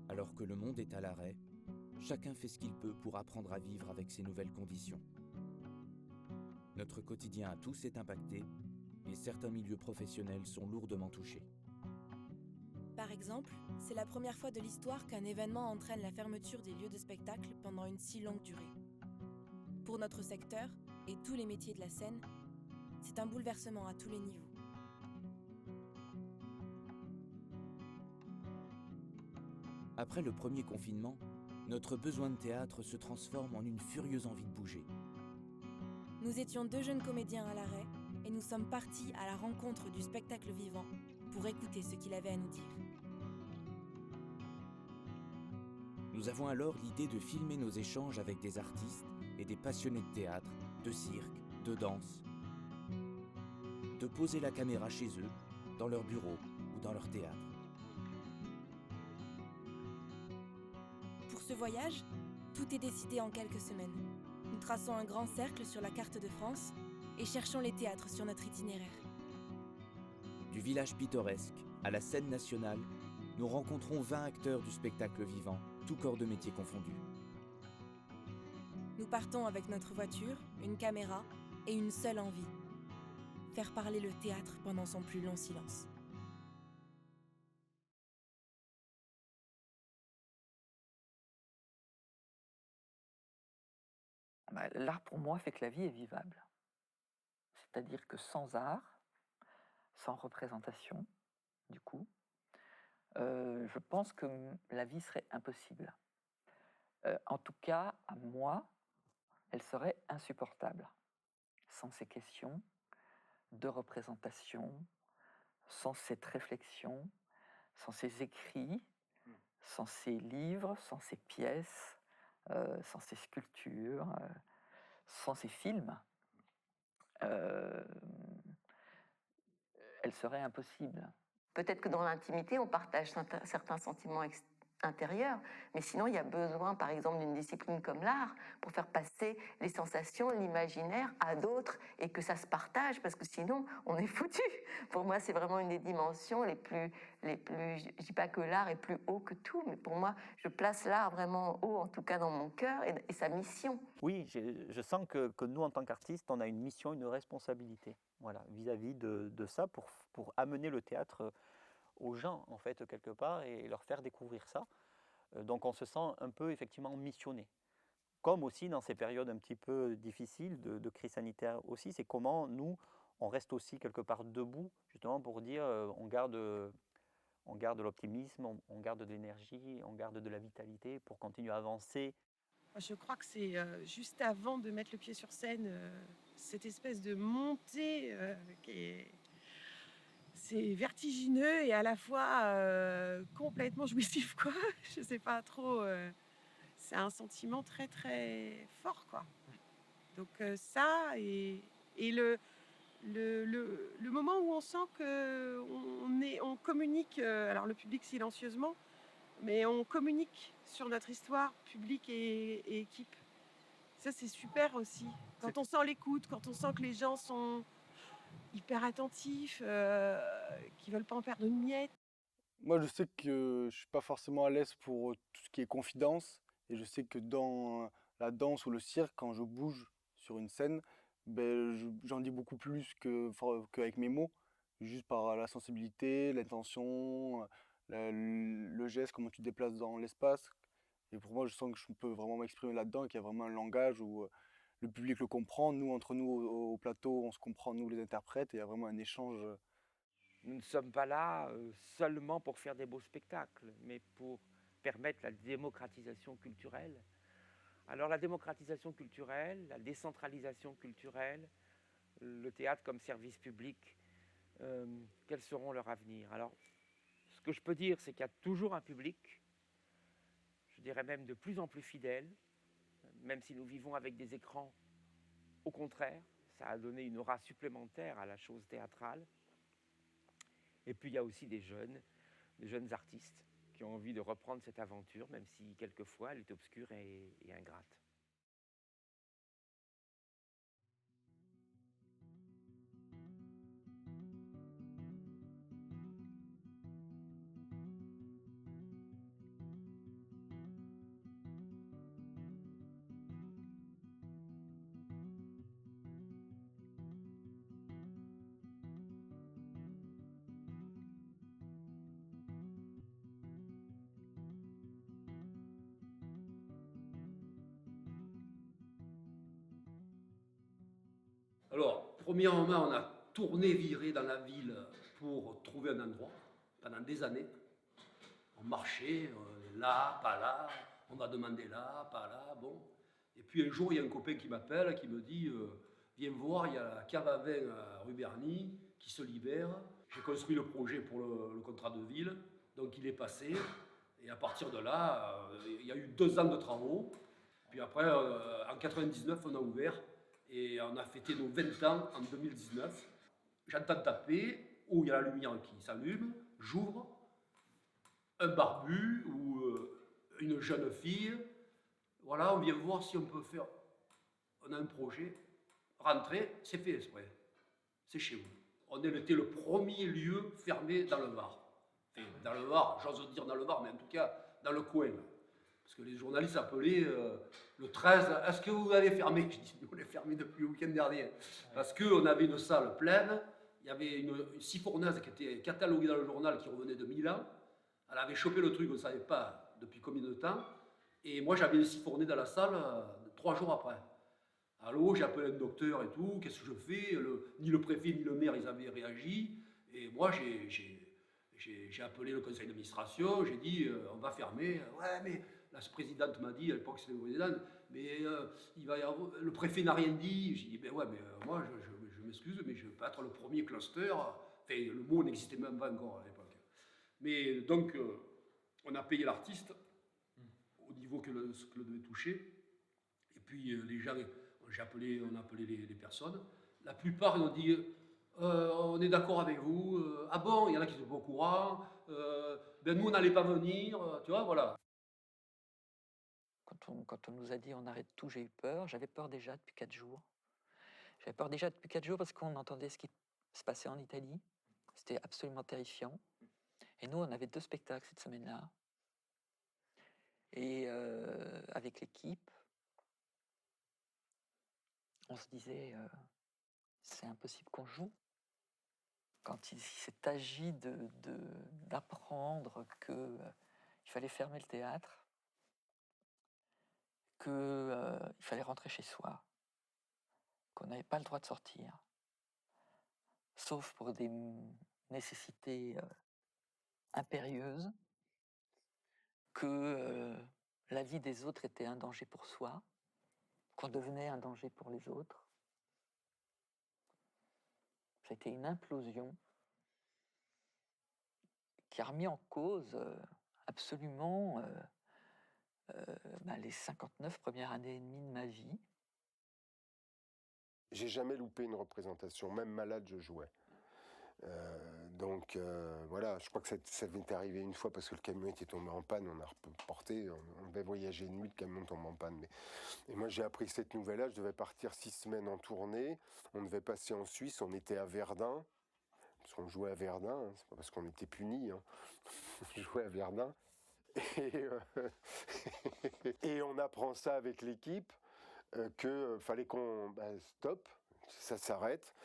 Alors que le monde est à l'arrêt, chacun fait ce qu'il peut pour apprendre à vivre avec ces nouvelles conditions. Notre quotidien à tous est impacté et certains milieux professionnels sont lourdement touchés. Par exemple, c'est la première fois de l'histoire qu'un événement entraîne la fermeture des lieux de spectacle pendant une si longue durée. Pour notre secteur et tous les métiers de la scène, c'est un bouleversement à tous les niveaux. Après le premier confinement, notre besoin de théâtre se transforme en une furieuse envie de bouger. Nous étions 2 jeunes comédiens à l'arrêt et nous sommes partis à la rencontre du spectacle vivant pour écouter ce qu'il avait à nous dire. Nous avons alors l'idée de filmer nos échanges avec des artistes et des passionnés de théâtre, de cirque, de danse. De poser la caméra chez eux, dans leur bureau ou dans leur théâtre. Pour ce voyage, tout est décidé en quelques semaines. Nous traçons un grand cercle sur la carte de France et cherchons les théâtres sur notre itinéraire. Du village pittoresque à la scène nationale, nous rencontrons 20 acteurs du spectacle vivant, tous corps de métier confondus. Nous partons avec notre voiture, une caméra et une seule envie: faire parler le théâtre pendant son plus long silence. L'art pour moi fait que la vie est vivable. C'est-à-dire que sans art, sans représentation, du coup, je pense que la vie serait impossible. En tout cas, à moi, elle serait insupportable. Sans ces questions de représentation, sans cette réflexion, sans ces écrits, sans ces livres, sans ces pièces, sans ces sculptures, sans ces films, elle serait impossible. Peut-être que dans l'intimité, on partage certains sentiments intérieurs, mais sinon, il y a besoin, par exemple, d'une discipline comme l'art pour faire passer les sensations, l'imaginaire à d'autres et que ça se partage, parce que sinon, on est foutu. Pour moi, c'est vraiment une des dimensions les plus. Je dis pas que l'art est plus haut que tout, mais pour moi, je place l'art vraiment haut, en tout cas dans mon cœur, et sa mission. Oui, je sens que nous, en tant qu'artistes, on a une mission, une responsabilité, voilà, vis-à-vis de ça, pour amener le théâtre aux gens, en fait, quelque part, et leur faire découvrir ça. Donc on se sent un peu, effectivement, missionné. Comme aussi dans ces périodes un petit peu difficiles de crise sanitaire aussi, c'est comment nous, on reste aussi quelque part debout, justement pour dire on garde l'optimisme, on garde de l'énergie, on garde de la vitalité pour continuer à avancer. Je crois que c'est juste avant de mettre le pied sur scène, cette espèce de montée c'est vertigineux et à la fois complètement jouissif, quoi. Je sais pas trop. C'est un sentiment très très fort, quoi. Donc ça et le moment où on sent que on communique, alors le public silencieusement, mais on communique sur notre histoire, public et équipe. Ça, c'est super aussi. Quand on sent l'écoute, quand on sent que les gens sont hyper attentifs, qui veulent pas en perdre une miette. Moi, je sais que je suis pas forcément à l'aise pour tout ce qui est confidence. Et je sais que dans la danse ou le cirque, quand je bouge sur une scène, j'en dis beaucoup plus qu'avec mes mots. Juste par la sensibilité, l'intention, le geste, comment tu te déplaces dans l'espace. Et pour moi, je sens que je peux vraiment m'exprimer là-dedans et qu'il y a vraiment un langage où le public le comprend. Nous, entre nous, au plateau, on se comprend, nous, les interprètes. Et il y a vraiment un échange. Nous ne sommes pas là seulement pour faire des beaux spectacles, mais pour permettre la démocratisation culturelle. Alors la démocratisation culturelle, la décentralisation culturelle, le théâtre comme service public, quels seront leurs avenirs? Alors, ce que je peux dire, c'est qu'il y a toujours un public, je dirais même de plus en plus fidèle, même si nous vivons avec des écrans, au contraire, ça a donné une aura supplémentaire à la chose théâtrale. Et puis il y a aussi des jeunes artistes qui ont envie de reprendre cette aventure, même si quelquefois elle est obscure et ingrate. Alors, premièrement, on a tourné, viré dans la ville pour trouver un endroit pendant des années. On marchait, là, pas là, on va demander là, pas là, bon. Et puis un jour, il y a un copain qui m'appelle, qui me dit viens voir, il y a la cave à vin à rue Berny qui se libère. J'ai construit le projet pour le contrat de ville, donc il est passé. Et à partir de là, il y a eu 2 ans de travaux. Puis après, en 99, on a ouvert et on a fêté nos 20 ans en 2019. J'entends taper, où il y a la lumière qui s'allume, j'ouvre, un barbu ou une jeune fille. Voilà, on vient voir si on peut faire. On a un projet. Rentrer, c'est fait exprès. C'est chez vous. On était le premier lieu fermé dans le Var. Enfin, dans le Var, j'ose dire dans le Var, mais en tout cas dans le coin. Parce que les journalistes appelaient le 13, est-ce que vous avez fermé? Je dis, on est fermé depuis le week-end dernier. Parce qu'on avait une salle pleine, il y avait une sifournaise qui était cataloguée dans le journal qui revenait de Milan. Elle avait chopé le truc, on ne savait pas depuis combien de temps. Et moi, j'avais le sifourné dans la salle 3 jours après. Allô, j'ai appelé un docteur et tout, qu'est-ce que je fais? Ni le préfet ni le maire, ils avaient réagi. Et moi, j'ai appelé le conseil d'administration, j'ai dit, on va fermer. Ouais, mais la présidente m'a dit, à l'époque c'était le président, mais il va y avoir, le préfet n'a rien dit. J'ai dit, ben ouais, mais moi, je m'excuse, mais je ne veux pas être le premier cluster. Enfin, le mot n'existait même pas encore à l'époque. Mais donc, on a payé l'artiste au niveau que le devait toucher. Et puis, les gens, on a appelé les personnes. La plupart, ils ont dit, on est d'accord avec vous. Ah bon, il y en a qui sont pas au courant. Ben nous, on n'allait pas venir. Tu vois, voilà. Quand on nous a dit on arrête tout, j'ai eu peur. J'avais peur déjà depuis 4 jours. J'avais peur déjà depuis 4 jours parce qu'on entendait ce qui se passait en Italie. C'était absolument terrifiant. Et nous, on avait 2 spectacles cette semaine-là. Et avec l'équipe, on se disait, c'est impossible qu'on joue. Quand il s'est agi d'apprendre qu'il fallait fermer le théâtre, qu'il fallait rentrer chez soi, qu'on n'avait pas le droit de sortir, sauf pour des nécessités impérieuses, que la vie des autres était un danger pour soi, qu'on devenait un danger pour les autres. C'était une implosion qui a remis en cause absolument les 59 premières années et demie de ma vie. J'ai jamais loupé une représentation, même malade, je jouais. Donc voilà, je crois que ça m'est arrivé une fois parce que le camion était tombé en panne, on a reporté, on devait voyager une nuit, le camion tombe en panne. Et moi j'ai appris cette nouvelle-là, je devais partir 6 semaines en tournée, on devait passer en Suisse, on était à Verdun, parce qu'on jouait à Verdun, hein, c'est pas parce qu'on était punis, hein. On jouait à Verdun. Et on apprend ça avec l'équipe, que fallait qu'on stop, ça s'arrête.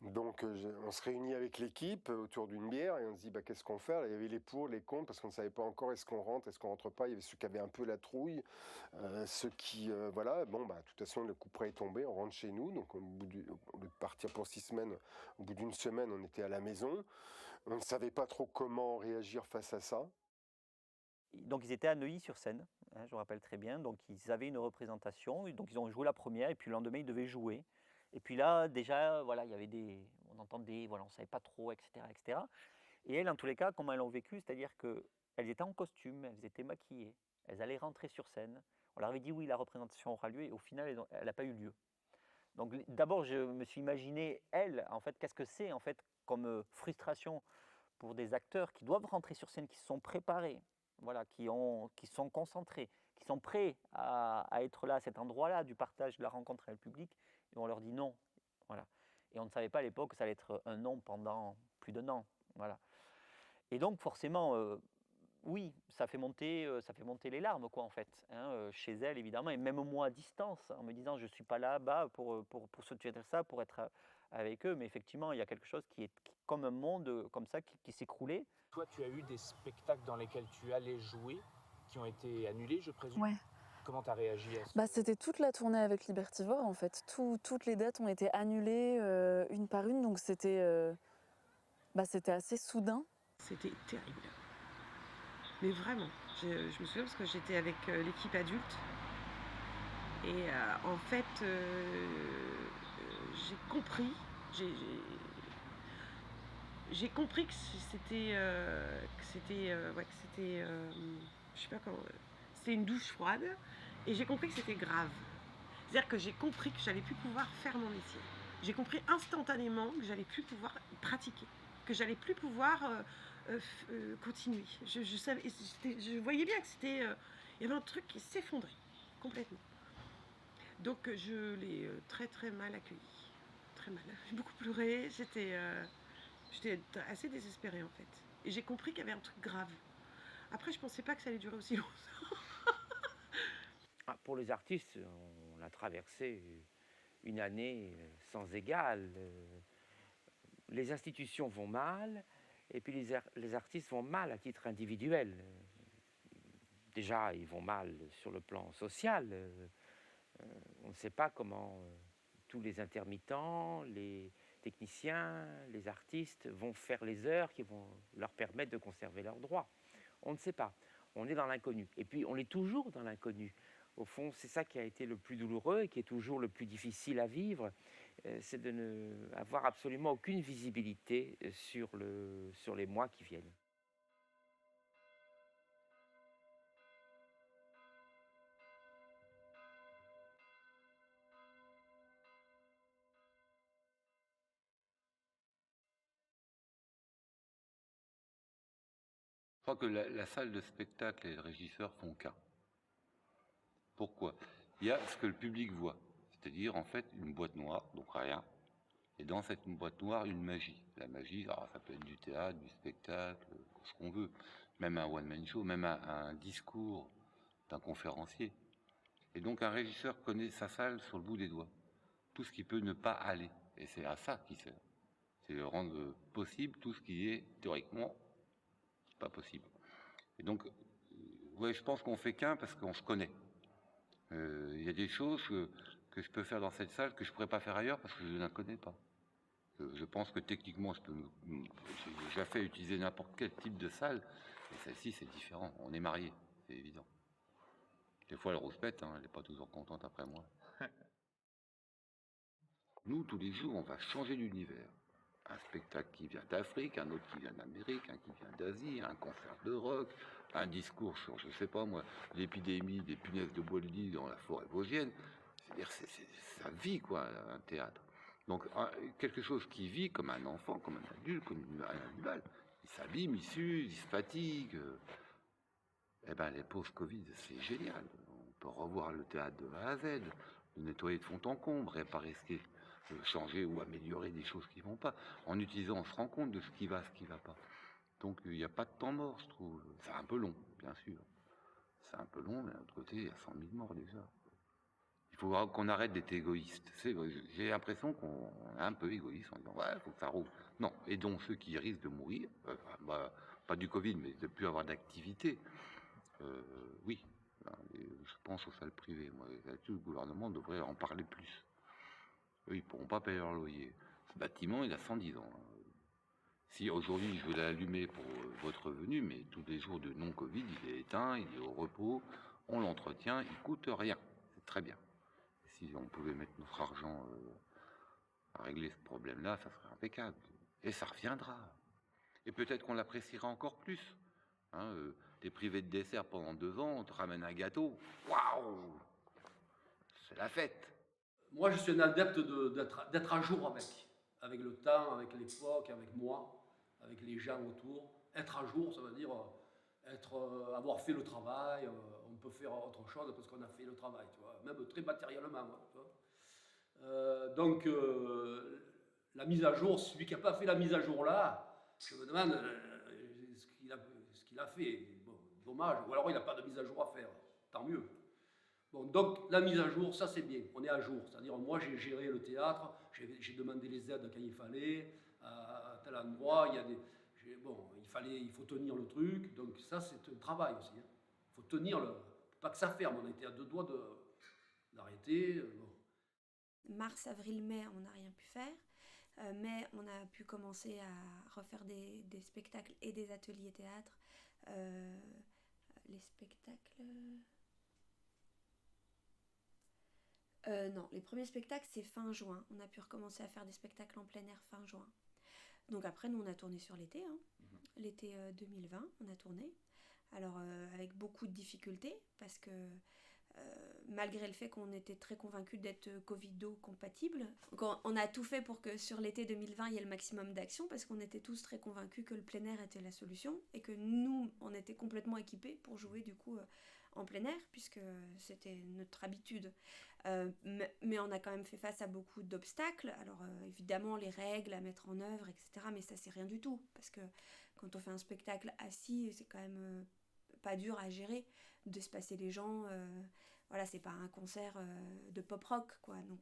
Donc on se réunit avec l'équipe autour d'une bière et on se dit qu'est-ce qu'on fait? Alors, il y avait les pour, les contre, parce qu'on ne savait pas encore est-ce qu'on rentre pas. Il y avait ceux qui avaient un peu la trouille, ceux qui voilà, bon de toute façon le coup près est tombé, on rentre chez nous. Donc au lieu de partir pour 6 semaines, au bout d'une semaine on était à la maison. On ne savait pas trop comment réagir face à ça. Donc ils étaient à Neuilly-sur-Seine, hein, je me rappelle très bien. Donc ils avaient une représentation, donc ils ont joué la première et puis le lendemain ils devaient jouer. Et puis là déjà, voilà, il y avait on entendait, voilà, on savait pas trop, etc., etc. Et elles, en tous les cas, comment elles l'ont vécu, c'est-à-dire qu'elles étaient en costume, elles étaient maquillées, elles allaient rentrer sur scène. On leur avait dit oui, la représentation aura lieu, et au final, elle n'a pas eu lieu. Donc d'abord, je me suis imaginé, elles, en fait, qu'est-ce que c'est en fait comme frustration pour des acteurs qui doivent rentrer sur scène, qui se sont préparés, voilà, qui sont concentrés, qui sont prêts à être là, à cet endroit-là, du partage, de la rencontre avec le public, et on leur dit non. Voilà. Et on ne savait pas à l'époque que ça allait être un non pendant plus d'un an. Voilà. Et donc forcément, oui, ça fait monter les larmes, quoi, en fait, hein, chez elle, évidemment, et même moi à distance, en me disant je ne suis pas là-bas pour soutenir ça, pour être avec eux, mais effectivement, il y a quelque chose qui est comme un monde comme ça qui s'écroulait. Toi, tu as eu des spectacles dans lesquels tu allais jouer qui ont été annulés, je présume? Ouais. Comment tu as réagi à ça? Bah, c'était toute la tournée avec Libertivore, en fait. Toutes les dates ont été annulées une par une, donc c'était assez soudain. C'était terrible. Mais vraiment, je me souviens parce que j'étais avec l'équipe adulte. Et en fait, j'ai compris que c'était, je sais pas comment, c'était une douche froide. Et j'ai compris que c'était grave. C'est-à-dire que j'ai compris que j'allais plus pouvoir faire mon métier. J'ai compris instantanément que j'allais plus pouvoir pratiquer, que j'allais plus pouvoir continuer. Je voyais bien que c'était, il y avait un truc qui s'effondrait complètement. Donc je l'ai très très mal accueilli, très mal. J'ai beaucoup pleuré. J'étais assez désespérée en fait. Et j'ai compris qu'il y avait un truc grave. Après, je pensais pas que ça allait durer aussi longtemps. Pour les artistes, on a traversé une année sans égale. Les institutions vont mal, et puis les artistes vont mal à titre individuel. Déjà, ils vont mal sur le plan social. On ne sait pas comment tous les intermittents, les techniciens, les artistes vont faire les heures qui vont leur permettre de conserver leurs droits. On ne sait pas. On est dans l'inconnu. Et puis, on est toujours dans l'inconnu. Au fond, c'est ça qui a été le plus douloureux et qui est toujours le plus difficile à vivre, c'est de n'avoir absolument aucune visibilité sur les mois qui viennent. Je crois que la salle de spectacle et le régisseur font qu'un. Pourquoi? Il y a ce que le public voit, c'est-à-dire en fait une boîte noire, donc rien, et dans cette boîte noire, une magie. La magie, alors ça peut être du théâtre, du spectacle, ce qu'on veut, même un one-man show, même un discours d'un conférencier. Et donc un régisseur connaît sa salle sur le bout des doigts, tout ce qui peut ne pas aller, et c'est à ça qu'il sert. C'est de rendre possible tout ce qui est théoriquement pas possible. Et donc, ouais, je pense qu'on fait qu'un parce qu'on se connaît. Il y a des choses que je peux faire dans cette salle que je ne pourrais pas faire ailleurs parce que je ne la connais pas. Je pense que techniquement, j'ai déjà fait utiliser n'importe quel type de salle, et celle-ci, c'est différent. On est mariés, c'est évident. Des fois, elle rouspète, hein, elle n'est pas toujours contente après moi. Nous, tous les jours, on va changer d'univers. Un spectacle qui vient d'Afrique, un autre qui vient d'Amérique, un qui vient d'Asie, un concert de rock, un discours sur, je sais pas moi, l'épidémie des punaises de bois de lit dans la forêt vosgienne. C'est-à-dire, ça vit, quoi, un théâtre. Donc, quelque chose qui vit comme un enfant, comme un adulte, comme un animal. Il s'abîme, il s'use, il se fatigue. Eh bien, les post-Covid, c'est génial. On peut revoir le théâtre de A à Z, le nettoyer de fond en comble, réparer ce qui est, changer ou améliorer des choses qui ne vont pas. En utilisant, on se rend compte de ce qui va pas. Donc, il n'y a pas de temps mort, je trouve. C'est un peu long, bien sûr. C'est un peu long, mais d'un autre côté, il y a 100 000 morts déjà. Il faut qu'on arrête d'être égoïste. J'ai l'impression qu'on est un peu égoïste en disant, ouais, il faut que ça roule. Non, aidons ceux qui risquent de mourir, pas du Covid, mais de ne plus avoir d'activité. Oui, je pense aux salles privées. Moi, là-dessus, le gouvernement devrait en parler plus. Eux, ils ne pourront pas payer leur loyer. Ce bâtiment, il a 110 ans. Si aujourd'hui, je veux l'allumer pour votre venue, mais tous les jours de non-Covid, il est éteint, il est au repos, on l'entretient, il ne coûte rien. C'est très bien. Si on pouvait mettre notre argent à régler ce problème-là, ça serait impeccable. Et ça reviendra. Et peut-être qu'on l'appréciera encore plus. T'es privé de dessert pendant 2 ans, on te ramène un gâteau. Waouh! C'est la fête. Moi, je suis un adepte d'être à jour avec le temps, avec l'époque, avec moi, avec les gens autour. Être à jour, ça veut dire avoir fait le travail. On peut faire autre chose parce qu'on a fait le travail, tu vois, même très matériellement. Tu vois. Donc, la mise à jour, celui qui n'a pas fait la mise à jour là, je me demande ce qu'il a fait. Bon, dommage, ou alors il n'a pas de mise à jour à faire, tant mieux. Bon, donc la mise à jour, ça c'est bien, on est à jour. C'est-à-dire, moi j'ai géré le théâtre, j'ai demandé les aides quand il fallait, à tel endroit, il faut tenir le truc, donc ça c'est un travail aussi. Il faut tenir Pas que ça ferme, on était à 2 doigts d'arrêter. Bon. Mars, avril, mai, on n'a rien pu faire. Mais on a pu commencer à refaire des spectacles et des ateliers théâtre. Les spectacles... non, les premiers spectacles, c'est fin juin. On a pu recommencer à faire des spectacles en plein air fin juin. Donc après, nous, on a tourné sur l'été. L'été 2020, on a tourné. Alors, avec beaucoup de difficultés, parce que malgré le fait qu'on était très convaincus d'être Covido compatible, on a tout fait pour que sur l'été 2020, il y ait le maximum d'action, parce qu'on était tous très convaincus que le plein air était la solution, et que nous, on était complètement équipés pour jouer du coup en plein air, puisque c'était notre habitude. Mais on a quand même fait face à beaucoup d'obstacles. Alors évidemment, les règles à mettre en œuvre, etc. Mais ça, c'est rien du tout, parce que quand on fait un spectacle assis, c'est quand même pas dur à gérer, d'espacer les gens. Voilà, c'est pas un concert de pop rock, quoi. Donc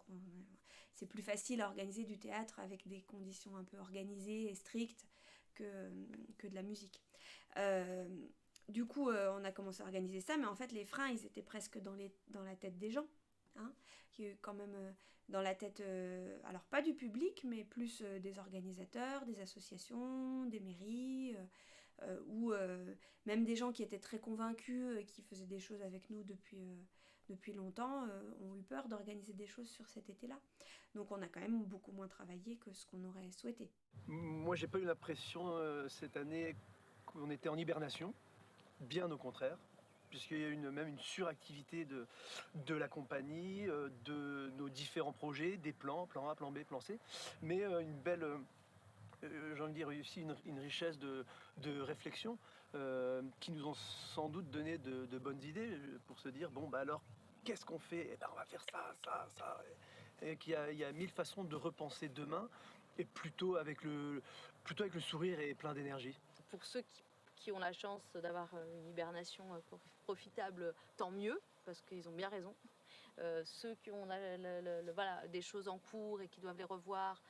c'est plus facile à organiser du théâtre avec des conditions un peu organisées et strictes que de la musique. Du coup, on a commencé à organiser ça, mais en fait, les freins, ils étaient presque dans la tête des gens. Qui est quand même dans la tête, alors pas du public, mais plus des organisateurs, des associations, des mairies, ou même des gens qui étaient très convaincus, qui faisaient des choses avec nous depuis longtemps, ont eu peur d'organiser des choses sur cet été-là. Donc on a quand même beaucoup moins travaillé que ce qu'on aurait souhaité. Moi, j'ai pas eu l'impression cette année qu'on était en hibernation, bien au contraire, puisqu'il y a eu même une suractivité de la compagnie, de nos différents projets, des plans, plan A, plan B, plan C, mais une belle, j'ai envie de dire, aussi une richesse de réflexion qui nous ont sans doute donné de bonnes idées pour se dire, bon, bah alors, qu'est-ce qu'on fait? On va faire ça. Et qu'il y a 1000 façons de repenser demain, et plutôt avec le sourire et plein d'énergie. Pour ceux qui ont la chance d'avoir une hibernation profitable, tant mieux, parce qu'ils ont bien raison. Ceux qui ont voilà, des choses en cours et qui doivent les revoir,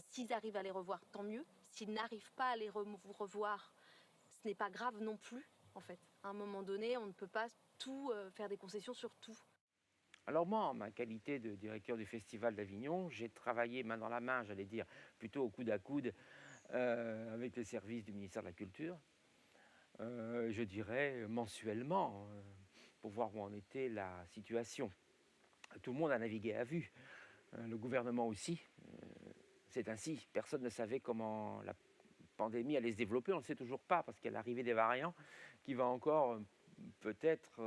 s'ils arrivent à les revoir, tant mieux. S'ils n'arrivent pas à les revoir, ce n'est pas grave non plus, en fait. À un moment donné, on ne peut pas tout faire des concessions sur tout. Alors moi, en ma qualité de directeur du Festival d'Avignon, j'ai travaillé main dans la main, j'allais dire, plutôt au coude à coude, avec les services du ministère de la Culture. Je dirais mensuellement, pour voir où en était la situation. Tout le monde a navigué à vue, le gouvernement aussi. C'est ainsi, personne ne savait comment la pandémie allait se développer, on ne le sait toujours pas, parce qu'il y a l'arrivée des variants qui va encore peut-être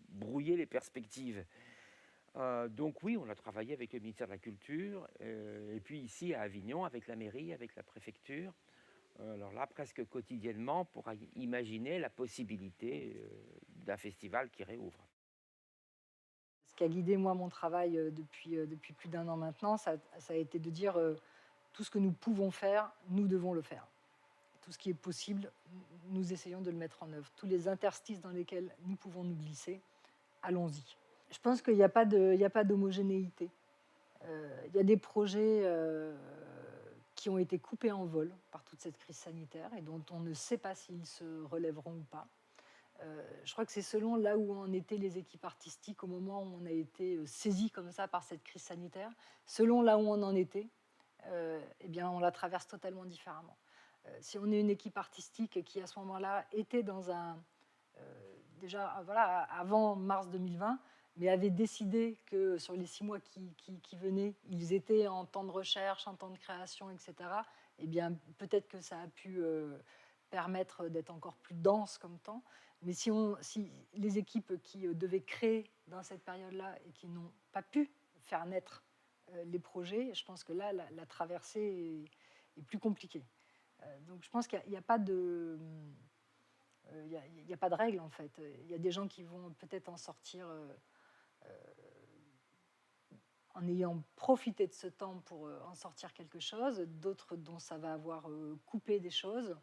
brouiller les perspectives. Donc oui, on a travaillé avec le ministère de la Culture, et puis ici à Avignon, avec la mairie, avec la préfecture. Alors là, presque quotidiennement, pour imaginer la possibilité d'un festival qui réouvre. Ce qui a guidé, moi, mon travail depuis plus d'1 an maintenant, ça a été de dire tout ce que nous pouvons faire, nous devons le faire. Tout ce qui est possible, nous essayons de le mettre en œuvre. Tous les interstices dans lesquels nous pouvons nous glisser, allons-y. Je pense qu'il n'y a pas d'homogénéité. Il y a des projets qui ont été coupés en vol par toute cette crise sanitaire et dont on ne sait pas s'ils se relèveront ou pas. Je crois que c'est selon là où en étaient les équipes artistiques au moment où on a été saisis comme ça par cette crise sanitaire, selon là où on en était, eh bien on la traverse totalement différemment. Si on est une équipe artistique qui à ce moment-là était dans un... déjà voilà, avant mars 2020, mais avait décidé que sur les 6 mois qui venaient, ils étaient en temps de recherche, en temps de création, etc., eh bien, peut-être que ça a pu permettre d'être encore plus dense comme temps. Mais si les équipes qui devaient créer dans cette période-là et qui n'ont pas pu faire naître les projets, je pense que là, la traversée est plus compliquée. Donc je pense qu'il n'y a pas de... Il n'y a pas de règle, en fait. Il y a des gens qui vont peut-être en sortir... en ayant profité de ce temps pour en sortir quelque chose, d'autres dont ça va avoir coupé des choses,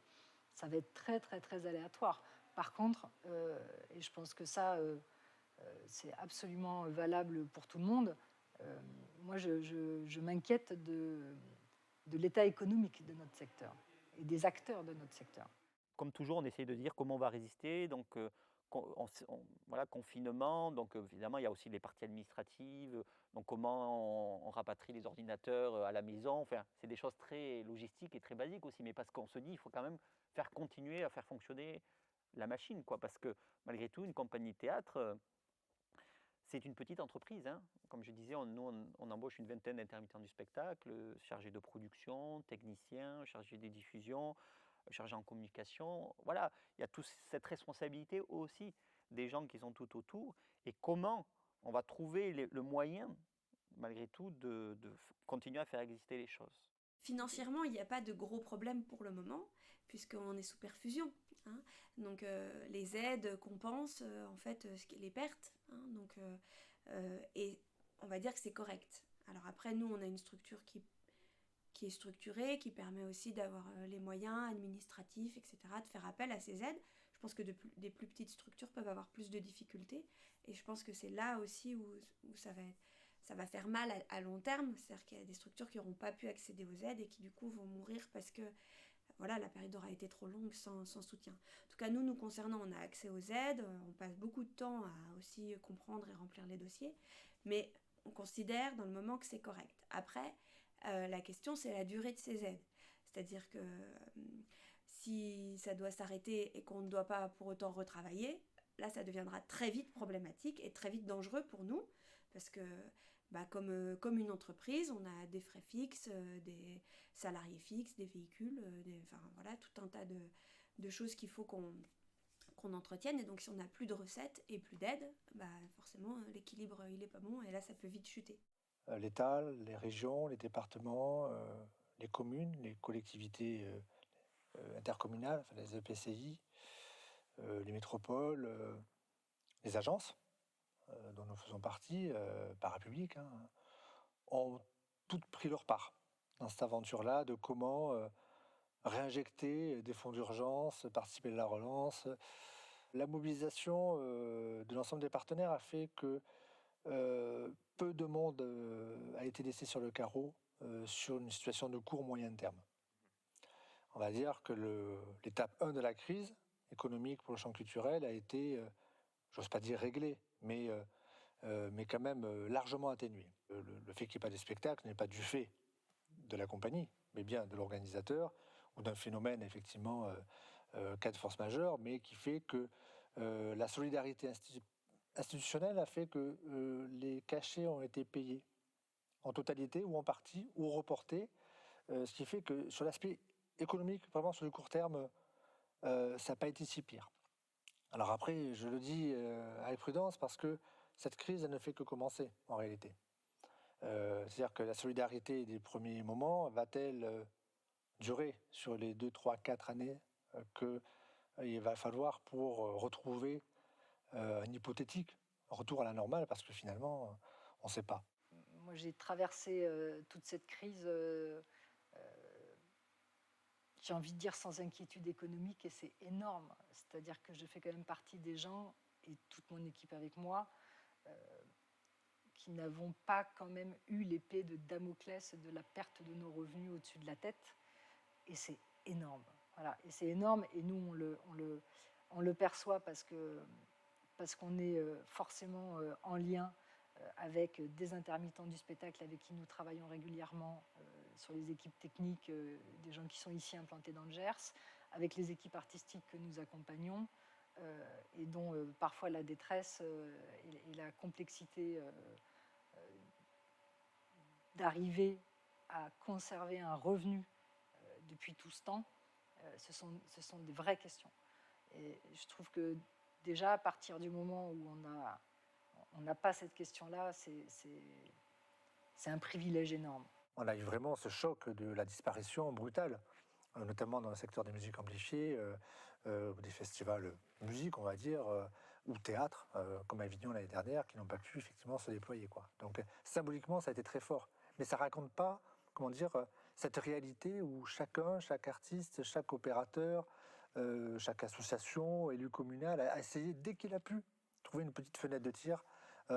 ça va être très très très aléatoire. Par contre, et je pense que ça c'est absolument valable pour tout le monde, moi je m'inquiète de l'état économique de notre secteur et des acteurs de notre secteur. Comme toujours, on essaye de dire comment on va résister, donc voilà, confinement, donc évidemment il y a aussi les parties administratives, donc comment on rapatrie les ordinateurs à la maison, enfin c'est des choses très logistiques et très basiques aussi, mais parce qu'on se dit il faut quand même faire continuer à faire fonctionner la machine, quoi, parce que malgré tout une compagnie de théâtre, c'est une petite entreprise, hein. Comme je disais, on embauche une vingtaine d'intermittents du spectacle, chargés de production, techniciens, chargés des diffusions, chargés en communication. Voilà, il y a toute cette responsabilité aussi des gens qui sont tout autour. Et comment on va trouver le moyen, malgré tout, de continuer à faire exister les choses. Financièrement, il n'y a pas de gros problème pour le moment, puisqu'on est sous perfusion, hein. Donc les aides compensent en fait les pertes, hein. Donc, et on va dire que c'est correct. Alors après, nous, on a une structure qui est structurée, qui permet aussi d'avoir les moyens administratifs, etc., de faire appel à ces aides. Je pense que des plus petites structures peuvent avoir plus de difficultés, et je pense que c'est là aussi où ça va faire mal à long terme, c'est-à-dire qu'il y a des structures qui n'auront pas pu accéder aux aides et qui du coup vont mourir parce que voilà, la période aura été trop longue sans soutien. En tout cas, nous concernant, on a accès aux aides, on passe beaucoup de temps à aussi comprendre et remplir les dossiers, mais on considère dans le moment que c'est correct. Après, la question, c'est la durée de ces aides. C'est-à-dire que si ça doit s'arrêter et qu'on ne doit pas pour autant retravailler, là, ça deviendra très vite problématique et très vite dangereux pour nous, parce que comme une entreprise, on a des frais fixes, des salariés fixes, des véhicules, enfin voilà, tout un tas de choses qu'il faut qu'on entretienne. Et donc si on n'a plus de recettes et plus d'aides, forcément l'équilibre il est pas bon et là ça peut vite chuter. L'État, les régions, les départements, les communes, les collectivités intercommunales, enfin les EPCI, les métropoles, les agences dont nous faisons partie, parapubliques, hein, ont toutes pris leur part dans cette aventure-là de comment réinjecter des fonds d'urgence, participer à la relance. La mobilisation de l'ensemble des partenaires a fait que peu de monde a été laissé sur le carreau sur une situation de court moyen terme. On va dire que l'étape 1 de la crise économique pour le champ culturel a été, j'ose pas dire réglée, mais quand même largement atténuée. Le fait qu'il n'y ait pas de spectacle n'est pas du fait de la compagnie, mais bien de l'organisateur ou d'un phénomène effectivement cas de force majeure, mais qui fait que la solidarité institutionnelle a fait que les cachets ont été payés en totalité ou en partie ou reportés, ce qui fait que sur l'aspect économique, vraiment sur le court terme, ça n'a pas été si pire. Alors après, je le dis avec prudence parce que cette crise, elle ne fait que commencer en réalité. C'est-à-dire que la solidarité des premiers moments va-t-elle durer sur les 2, 3, 4 années qu'il va falloir pour retrouver un hypothétique retour à la normale, parce que finalement, on ne sait pas. Moi, j'ai traversé toute cette crise, j'ai envie de dire sans inquiétude économique, et c'est énorme. C'est-à-dire que je fais quand même partie des gens, et toute mon équipe avec moi, qui n'avons pas quand même eu l'épée de Damoclès de la perte de nos revenus au-dessus de la tête, et c'est énorme. Voilà. Et c'est énorme, et nous, on le perçoit parce qu'on est forcément en lien avec des intermittents du spectacle avec qui nous travaillons régulièrement sur les équipes techniques, des gens qui sont ici implantés dans le Gers, avec les équipes artistiques que nous accompagnons, et dont parfois la détresse et la complexité d'arriver à conserver un revenu depuis tout ce temps, ce sont des vraies questions. Et je trouve que déjà, à partir du moment où on n'a pas cette question-là, c'est un privilège énorme. On a eu vraiment ce choc de la disparition brutale, notamment dans le secteur des musiques amplifiées, des festivals musique, on va dire, ou théâtre, comme à Avignon l'année dernière, qui n'ont pas pu effectivement se déployer, quoi. Donc symboliquement, ça a été très fort. Mais ça ne raconte pas, comment dire, cette réalité où chaque artiste, chaque opérateur, chaque association, élu communal, a essayé, dès qu'il a pu, trouver une petite fenêtre de tir,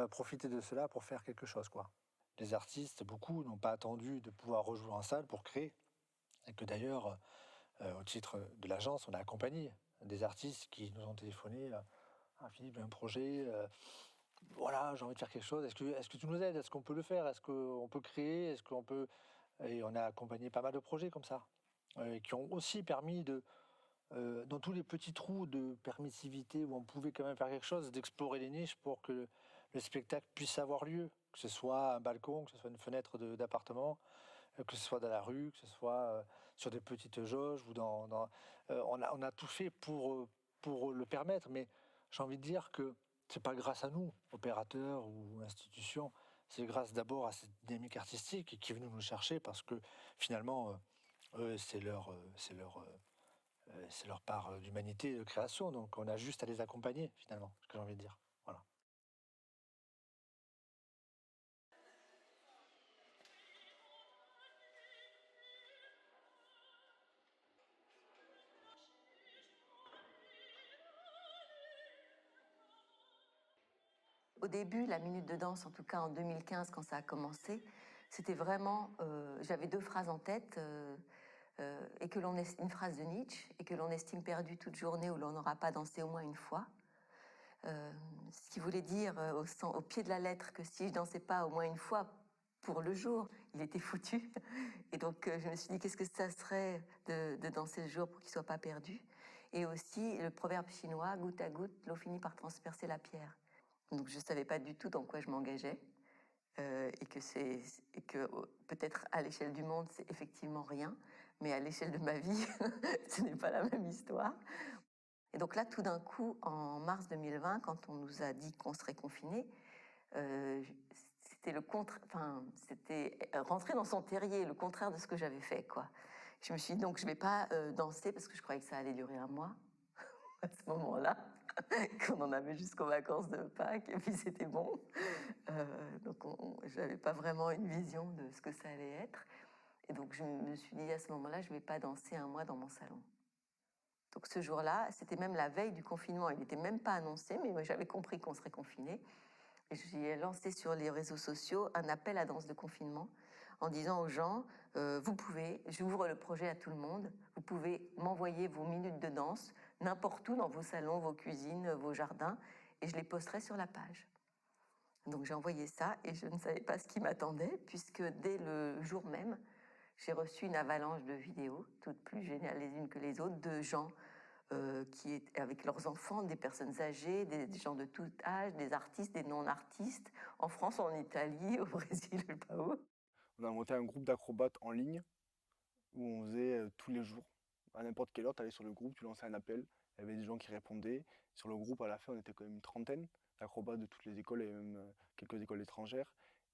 profiter de cela pour faire quelque chose, quoi. Les artistes, beaucoup, n'ont pas attendu de pouvoir rejouer en salle pour créer. Et que d'ailleurs, au titre de l'agence, on a accompagné des artistes qui nous ont téléphoné Ah, Philippe, j'ai un projet, voilà, j'ai envie de faire quelque chose, est-ce que tu nous aides? Est-ce qu'on peut le faire? Est-ce qu'on peut créer? Est-ce qu'on peut... Et on a accompagné pas mal de projets comme ça, qui ont aussi permis dans tous les petits trous de permissivité où on pouvait quand même faire quelque chose, d'explorer les niches pour que le spectacle puisse avoir lieu, que ce soit un balcon, que ce soit une fenêtre d'appartement, que ce soit dans la rue, que ce soit sur des petites jauges ou on a tout fait pour le permettre, mais j'ai envie de dire que c'est pas grâce à nous, opérateurs ou institutions, c'est grâce d'abord à cette dynamique artistique qui est venue nous chercher parce que finalement, c'est leur part d'humanité et de création, donc on a juste à les accompagner finalement, ce que j'ai envie de dire. Voilà. Au début, la minute de danse, en tout cas en 2015, quand ça a commencé, c'était vraiment... j'avais 2 phrases en tête, et que l'on est une phrase de Nietzsche, et que l'on estime perdue toute journée où l'on n'aura pas dansé au moins une fois. Ce qui voulait dire au pied de la lettre que si je dansais pas au moins une fois pour le jour, il était foutu. Et donc je me suis dit qu'est-ce que ça serait de danser le jour pour qu'il soit pas perdu. Et aussi le proverbe chinois, goutte à goutte, l'eau finit par transpercer la pierre. Donc je savais pas du tout dans quoi je m'engageais. Et que peut-être à l'échelle du monde c'est effectivement rien, mais à l'échelle de ma vie ce n'est pas la même histoire. Et donc là, tout d'un coup, en mars 2020, quand on nous a dit qu'on serait confinés, c'était rentrer dans son terrier, le contraire de ce que j'avais fait, quoi. Je me suis dit, donc je vais pas danser parce que je croyais que ça allait durer un mois à ce moment-là, qu'on en avait jusqu'aux vacances de Pâques, et puis c'était bon. Donc je n'avais pas vraiment une vision de ce que ça allait être. Et donc je me suis dit, à ce moment-là, je vais pas danser un mois dans mon salon. Donc ce jour-là, c'était même la veille du confinement. Il n'était même pas annoncé, mais moi, j'avais compris qu'on serait confinés. Et j'ai lancé sur les réseaux sociaux un appel à danse de confinement en disant aux gens, vous pouvez, j'ouvre le projet à tout le monde, vous pouvez m'envoyer vos minutes de danse n'importe où dans vos salons, vos cuisines, vos jardins, et je les posterai sur la page. Donc j'ai envoyé ça et je ne savais pas ce qui m'attendait, puisque dès le jour même, j'ai reçu une avalanche de vidéos, toutes plus géniales les unes que les autres, de gens qui étaient avec leurs enfants, des personnes âgées, des gens de tout âge, des artistes, des non-artistes, en France, en Italie, au Brésil, je sais pas où. On a monté un groupe d'acrobates en ligne où on faisait tous les jours. À n'importe quelle heure, tu allais sur le groupe, tu lançais un appel, il y avait des gens qui répondaient. Sur le groupe, à la fin, on était quand même une trentaine d'acrobates de toutes les écoles et même quelques écoles étrangères.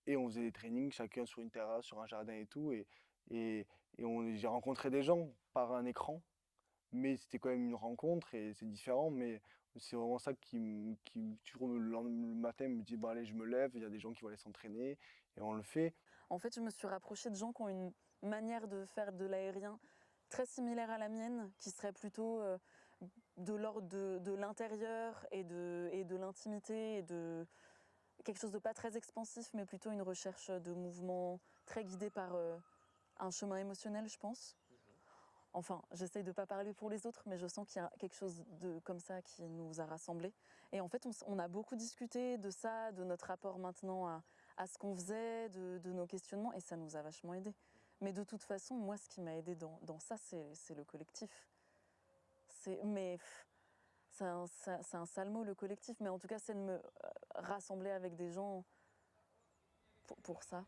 Et on faisait des trainings, chacun sur une terrasse, sur un jardin et tout. J'ai rencontré des gens par un écran, mais c'était quand même une rencontre et c'est différent. Mais c'est vraiment ça toujours le matin, me dit, bon, allez, je me lève, il y a des gens qui vont aller s'entraîner et on le fait. En fait, je me suis rapprochée de gens qui ont une manière de faire de l'aérien très similaire à la mienne, qui serait plutôt de l'ordre de l'intérieur et de l'intimité, et de quelque chose de pas très expansif, mais plutôt une recherche de mouvement très guidé par un chemin émotionnel, je pense. Enfin, j'essaye de ne pas parler pour les autres, mais je sens qu'il y a quelque chose comme ça qui nous a rassemblés. Et en fait, on a beaucoup discuté de ça, de notre rapport maintenant à ce qu'on faisait, de nos questionnements, et ça nous a vachement aidés. Mais de toute façon, moi, ce qui m'a aidé dans ça, c'est le collectif. C'est un sale mot, le collectif, mais en tout cas, c'est de me rassembler avec des gens pour ça.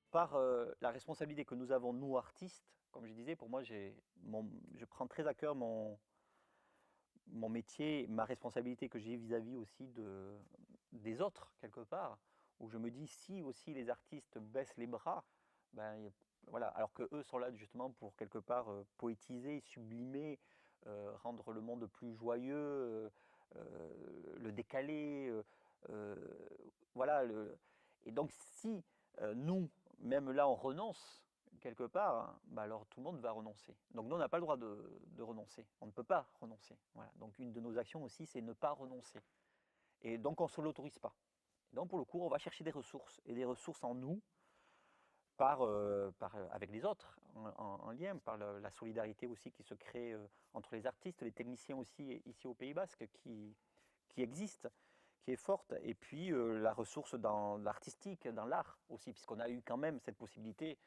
Par la responsabilité que nous avons, nous artistes, comme je disais, pour moi, je prends très à cœur mon métier, ma responsabilité que j'ai vis-à-vis aussi des autres, quelque part, où je me dis, si aussi les artistes baissent les bras, ben, voilà, alors qu'eux sont là justement pour quelque part poétiser, sublimer, rendre le monde plus joyeux, le décaler, voilà. Et donc si nous, même là, on renonce quelque part, bah alors tout le monde va renoncer. Donc nous, on n'a pas le droit de renoncer. On ne peut pas renoncer. Voilà. Donc une de nos actions aussi, c'est ne pas renoncer. Et donc, on ne se l'autorise pas. Donc, pour le coup, on va chercher des ressources, et des ressources en nous, avec les autres, en lien, par la solidarité aussi qui se crée entre les artistes, les techniciens aussi, ici au Pays Basque, qui existe, qui est forte, et puis la ressource dans l'artistique, dans l'art aussi, puisqu'on a eu quand même cette possibilité,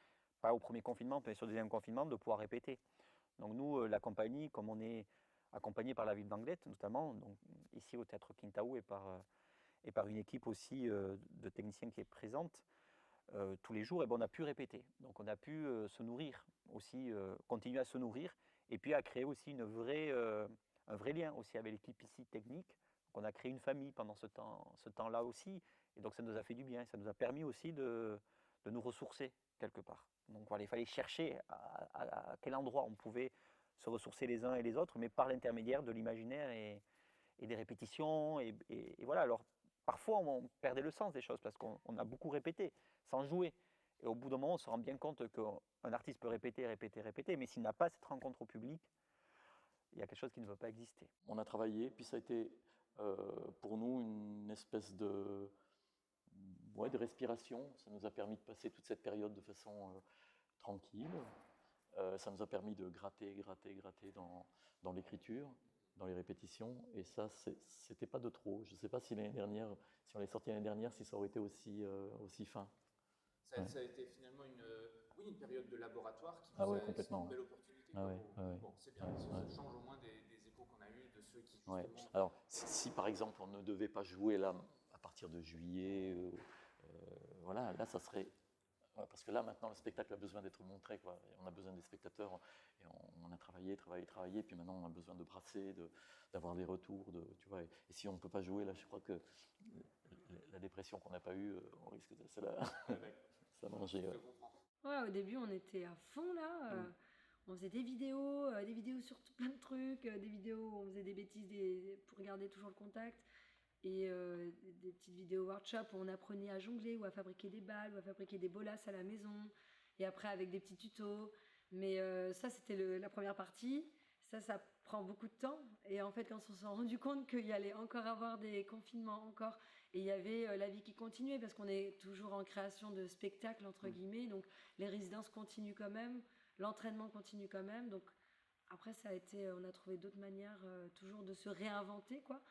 pas au premier confinement, mais sur le deuxième confinement, de pouvoir répéter. Donc nous, la compagnie, comme on est accompagné par la ville d'Anglet notamment, donc ici au Théâtre Quintaou, et par une équipe aussi de techniciens qui est présente, tous les jours, et ben, on a pu répéter. Donc on a pu se nourrir aussi, continuer à se nourrir, et puis à créer aussi un vrai lien aussi avec l'équipe ici technique. Donc on a créé une famille pendant ce temps-là aussi, et donc ça nous a fait du bien, ça nous a permis aussi de nous ressourcer quelque part. Donc voilà, il fallait chercher à quel endroit on pouvait se ressourcer les uns et les autres, mais par l'intermédiaire de l'imaginaire et des répétitions, et voilà. Alors parfois on perdait le sens des choses parce qu'on a beaucoup répété sans jouer. Et au bout d'un moment, on se rend bien compte qu'un artiste peut répéter, mais s'il n'a pas cette rencontre au public, il y a quelque chose qui ne peut pas exister. On a travaillé, puis ça a été pour nous une espèce de respiration. Ça nous a permis de passer toute cette période de façon tranquille. Ça nous a permis de gratter dans l'écriture, dans les répétitions, et ça, c'était pas de trop. Je ne sais pas si l'année dernière, si on est sorti l'année dernière, si ça aurait été aussi fin. Ça a été finalement une période de laboratoire qui nous a complètement, une belle opportunité. Bon, c'est bien, ça change au moins des échos qu'on a eus de ceux qui justement... Alors, si par exemple on ne devait pas jouer là à partir de juillet, voilà, là ça serait... Parce que là, maintenant, le spectacle a besoin d'être montré, quoi. On a besoin des spectateurs, et on a travaillé, puis maintenant on a besoin de brasser, d'avoir des retours, tu vois. Et si on ne peut pas jouer, là, je crois que la dépression qu'on n'a pas eue, on risque de se la manger. Ouais, au début, on était à fond, là. On faisait des vidéos sur plein de trucs, des vidéos où on faisait des bêtises pour garder toujours le contact. Et des petites vidéos workshop où on apprenait à jongler ou à fabriquer des balles ou à fabriquer des bolasses à la maison, et après avec des petits tutos. Mais ça, c'était la première partie. Ça prend beaucoup de temps, et en fait quand on s'est rendu compte qu'il y allait encore avoir des confinements encore, et il y avait la vie qui continuait parce qu'on est toujours en création de spectacles entre guillemets, donc les résidences continuent quand même, l'entraînement continue quand même, donc après on a trouvé d'autres manières toujours de se réinventer, quoi.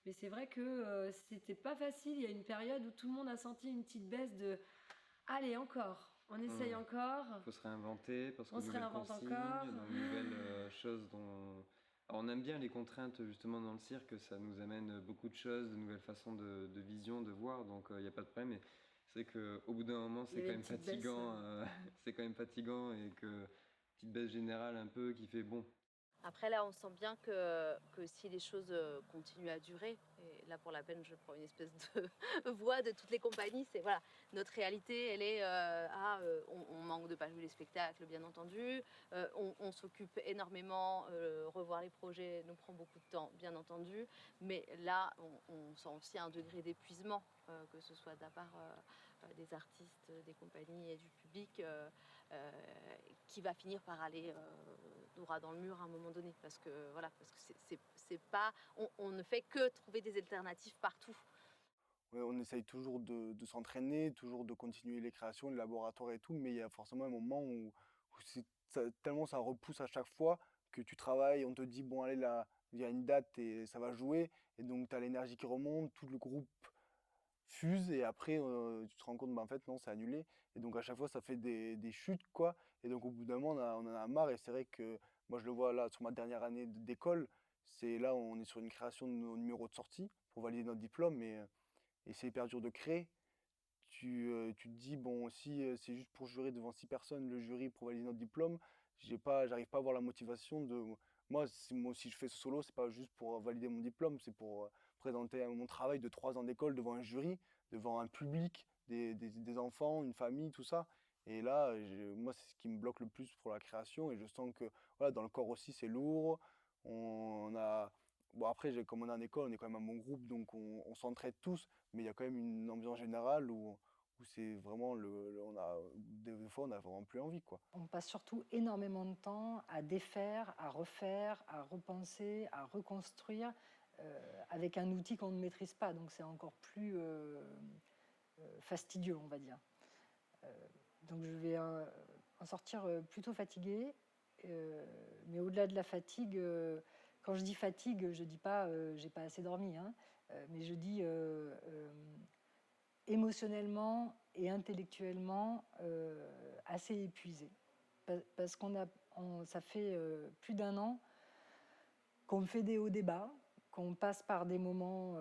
Mais c'est vrai que c'était pas facile. Il y a une période où tout le monde a senti une petite baisse de « Allez, encore, on essaye encore ». Il faut se réinventer parce que on se réinvente encore. Dans de nouvelles choses dont... Alors, on aime bien les contraintes justement dans le cirque, ça nous amène beaucoup de choses, de nouvelles façons de vision, de voir, donc il n'y a pas de problème. Mais c'est qu'au bout d'un moment, c'est quand même fatigant. C'est quand même fatigant, et que petite baisse générale un peu qui fait bon. Après, là, on sent bien que si les choses continuent à durer, et là, pour la peine, je prends une espèce de voix de toutes les compagnies, c'est voilà, notre réalité, elle est on manque de pas jouer les spectacles, bien entendu, on s'occupe énormément, revoir les projets nous prend beaucoup de temps, bien entendu, mais là, on sent aussi un degré d'épuisement, que ce soit de la part des artistes, des compagnies et du public, qui va finir par aller droit dans le mur à un moment donné, parce que c'est pas, on ne fait que trouver des alternatives partout. Ouais, on essaye toujours de s'entraîner, toujours de continuer les créations, les laboratoires et tout, mais il y a forcément un moment où tellement ça repousse à chaque fois que tu travailles, on te dit bon allez là, il y a une date et ça va jouer, et donc tu as l'énergie qui remonte, tout le groupe fuse, et après tu te rends compte en fait non, c'est annulé, et donc à chaque fois ça fait des chutes, quoi, et donc au bout d'un moment on en a marre. Et c'est vrai que moi je le vois là sur ma dernière année d'école, c'est là on est sur une création de nos numéros de sortie pour valider notre diplôme, et c'est hyper dur de créer. Tu te dis bon, si c'est juste pour jurer devant 6 personnes, le jury pour valider notre diplôme, j'arrive pas à avoir la motivation de... Moi si je fais ce solo, c'est pas juste pour valider mon diplôme, c'est pour présenter mon travail de 3 ans d'école devant un jury, devant un public, des enfants, une famille, tout ça. Et là, moi, c'est ce qui me bloque le plus pour la création, et je sens que voilà, dans le corps aussi, c'est lourd. Bon, après, comme on est en école, on est quand même un bon groupe, donc on s'entraide tous, mais il y a quand même une ambiance générale où c'est vraiment des fois, on n'a vraiment plus envie, quoi. On passe surtout énormément de temps à défaire, à refaire, à repenser, à reconstruire, avec un outil qu'on ne maîtrise pas. Donc c'est encore plus fastidieux, on va dire. Donc je vais en sortir plutôt fatiguée. Mais au-delà de la fatigue, quand je dis fatigue, je ne dis pas j'ai pas assez dormi, hein, mais je dis émotionnellement et intellectuellement assez épuisée. Parce ça fait plus d'1 an qu'on me fait des hauts débats, qu'on passe par des moments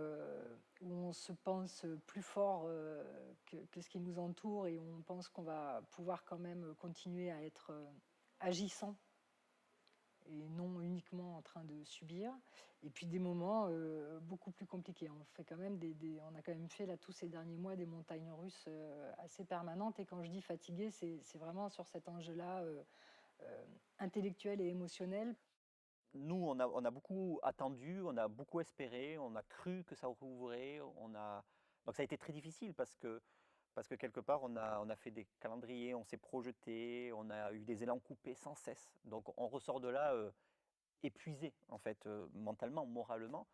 où on se pense plus fort que ce qui nous entoure et où on pense qu'on va pouvoir quand même continuer à être agissant et non uniquement en train de subir. Et puis des moments beaucoup plus compliqués. On a quand même fait là tous ces derniers mois des montagnes russes assez permanentes. Et quand je dis fatigué, c'est vraiment sur cet enjeu-là intellectuel et émotionnel. Nous, on a beaucoup attendu, on a beaucoup espéré, on a cru que ça rouvrait. Donc ça a été très difficile parce que quelque part, on a fait des calendriers, on s'est projeté, on a eu des élans coupés sans cesse. Donc on ressort de là épuisé, en fait, mentalement, moralement.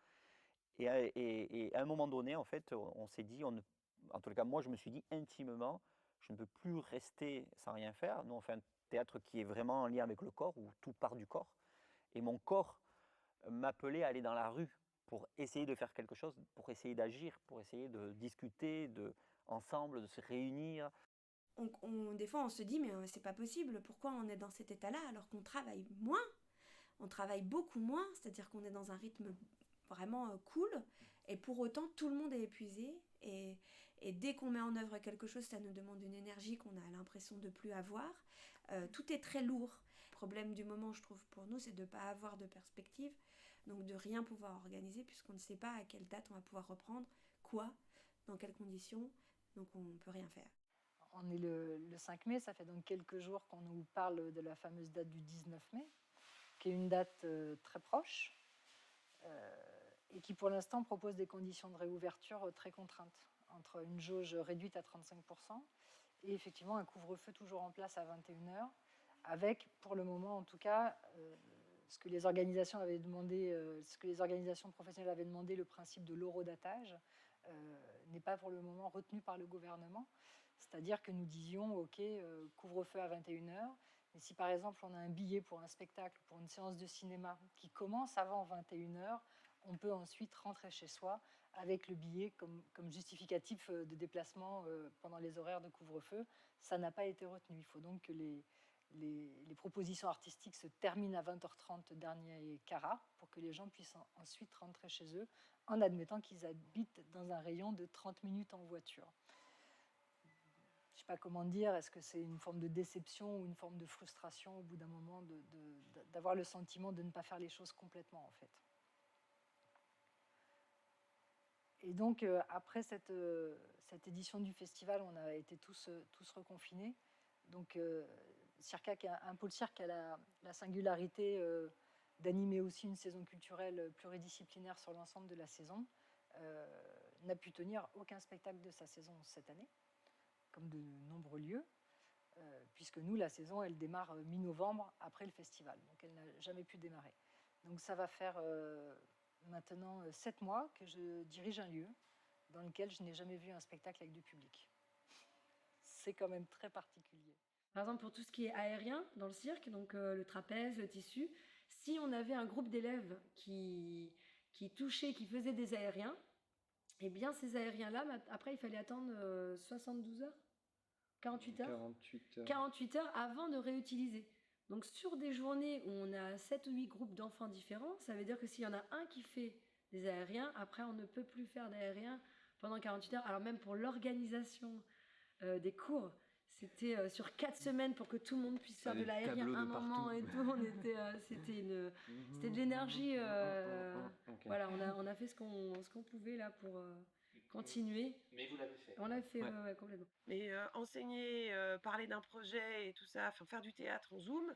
Et à un moment donné, en fait, on s'est dit, en tout cas, moi, je me suis dit intimement, je ne peux plus rester sans rien faire. Nous, on fait un théâtre qui est vraiment en lien avec le corps, où tout part du corps. Et mon corps m'appelait à aller dans la rue pour essayer de faire quelque chose, pour essayer d'agir, pour essayer de discuter ensemble, de se réunir. Des fois, on se dit, mais c'est pas possible, pourquoi on est dans cet état-là alors qu'on travaille moins? On travaille beaucoup moins, c'est-à-dire qu'on est dans un rythme vraiment cool, et pour autant, tout le monde est épuisé. Et dès qu'on met en œuvre quelque chose, ça nous demande une énergie qu'on a l'impression de plus avoir. Tout est très lourd. Le problème du moment, je trouve, pour nous, c'est de ne pas avoir de perspective, donc de rien pouvoir organiser, puisqu'on ne sait pas à quelle date on va pouvoir reprendre, quoi, dans quelles conditions, donc on ne peut rien faire. On est le 5 mai, ça fait donc quelques jours qu'on nous parle de la fameuse date du 19 mai, qui est une date très proche, et qui pour l'instant propose des conditions de réouverture très contraintes, entre une jauge réduite à 35% et effectivement un couvre-feu toujours en place à 21h, avec pour le moment en tout cas ce que les organisations avaient demandé, ce que les organisations professionnelles avaient demandé, le principe de l'horodatage, n'est pas pour le moment retenu par le gouvernement. C'est-à-dire que nous disions, ok, couvre-feu à 21h, mais si par exemple on a un billet pour un spectacle, pour une séance de cinéma qui commence avant 21h, on peut ensuite rentrer chez soi avec le billet comme justificatif de déplacement pendant les horaires de couvre-feu. Ça n'a pas été retenu. Il faut donc que les propositions artistiques se terminent à 20h30 dernier carat pour que les gens puissent ensuite rentrer chez eux en admettant qu'ils habitent dans un rayon de 30 minutes en voiture. Je ne sais pas comment dire, est-ce que c'est une forme de déception ou une forme de frustration au bout d'un moment d'avoir le sentiment de ne pas faire les choses complètement en fait. Et donc après cette édition du festival, on a été tous reconfinés. Donc un pôle cirque a la singularité d'animer aussi une saison culturelle pluridisciplinaire sur l'ensemble de la saison. N'a pu tenir aucun spectacle de sa saison cette année, comme de nombreux lieux, puisque nous, la saison, elle démarre mi-novembre après le festival, donc elle n'a jamais pu démarrer. Donc ça va faire maintenant 7 mois que je dirige un lieu dans lequel je n'ai jamais vu un spectacle avec du public. C'est quand même très particulier. Par exemple, pour tout ce qui est aérien dans le cirque, donc le trapèze, le tissu, si on avait un groupe d'élèves qui touchaient, qui faisaient des aériens, eh bien ces aériens-là, après il fallait attendre 72 heures, 48 heures 48 heures avant de réutiliser. Donc sur des journées où on a 7 ou 8 groupes d'enfants différents, ça veut dire que s'il y en a un qui fait des aériens, après on ne peut plus faire d'aériens pendant 48 heures. Alors même pour l'organisation des cours, c'était sur 4 semaines pour que tout le monde puisse faire de l'aérien un moment et tout. C'était de l'énergie. Okay. Voilà, on a fait ce qu'on pouvait là pour continuer. Mais vous l'avez fait. On l'a fait, ouais, complètement. Mais enseigner, parler d'un projet et tout ça, faire du théâtre en Zoom,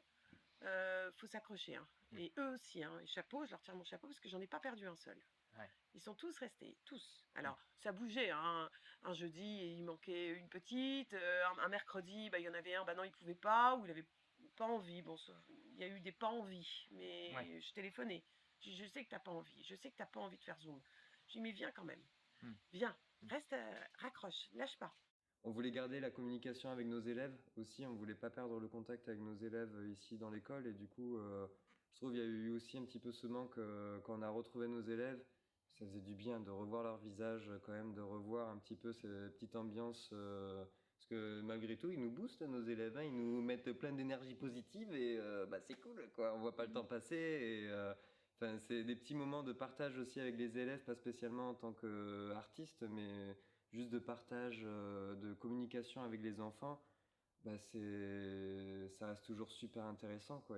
faut s'accrocher. Hein. Et eux aussi, hein, les chapeaux, je leur tire mon chapeau parce que j'en ai pas perdu un seul. Ouais. Ils sont tous restés, tous. Alors, ça bougeait. Hein. Un jeudi, il manquait une petite. Un mercredi, il y en avait un, non, il pouvait pas, ou il avait pas envie. Bon, il y a eu des pas envie, mais je téléphonais. Je sais que t'as pas envie, je sais que t'as pas envie de faire Zoom. Je dis, mais viens quand même. Viens, reste, raccroche, lâche pas. On voulait garder la communication avec nos élèves aussi, on voulait pas perdre le contact avec nos élèves ici dans l'école et du coup, je trouve qu'il y a eu aussi un petit peu ce manque quand on a retrouvé nos élèves. Ça faisait du bien de revoir leur visage quand même, de revoir un petit peu cette petite ambiance parce que malgré tout, ils nous boostent nos élèves, hein, ils nous mettent plein d'énergie positive et c'est cool quoi, on voit pas le temps passer et c'est des petits moments de partage aussi avec les élèves, pas spécialement en tant qu'artiste, mais juste de partage, de communication avec les enfants, ça reste toujours super intéressant, quoi.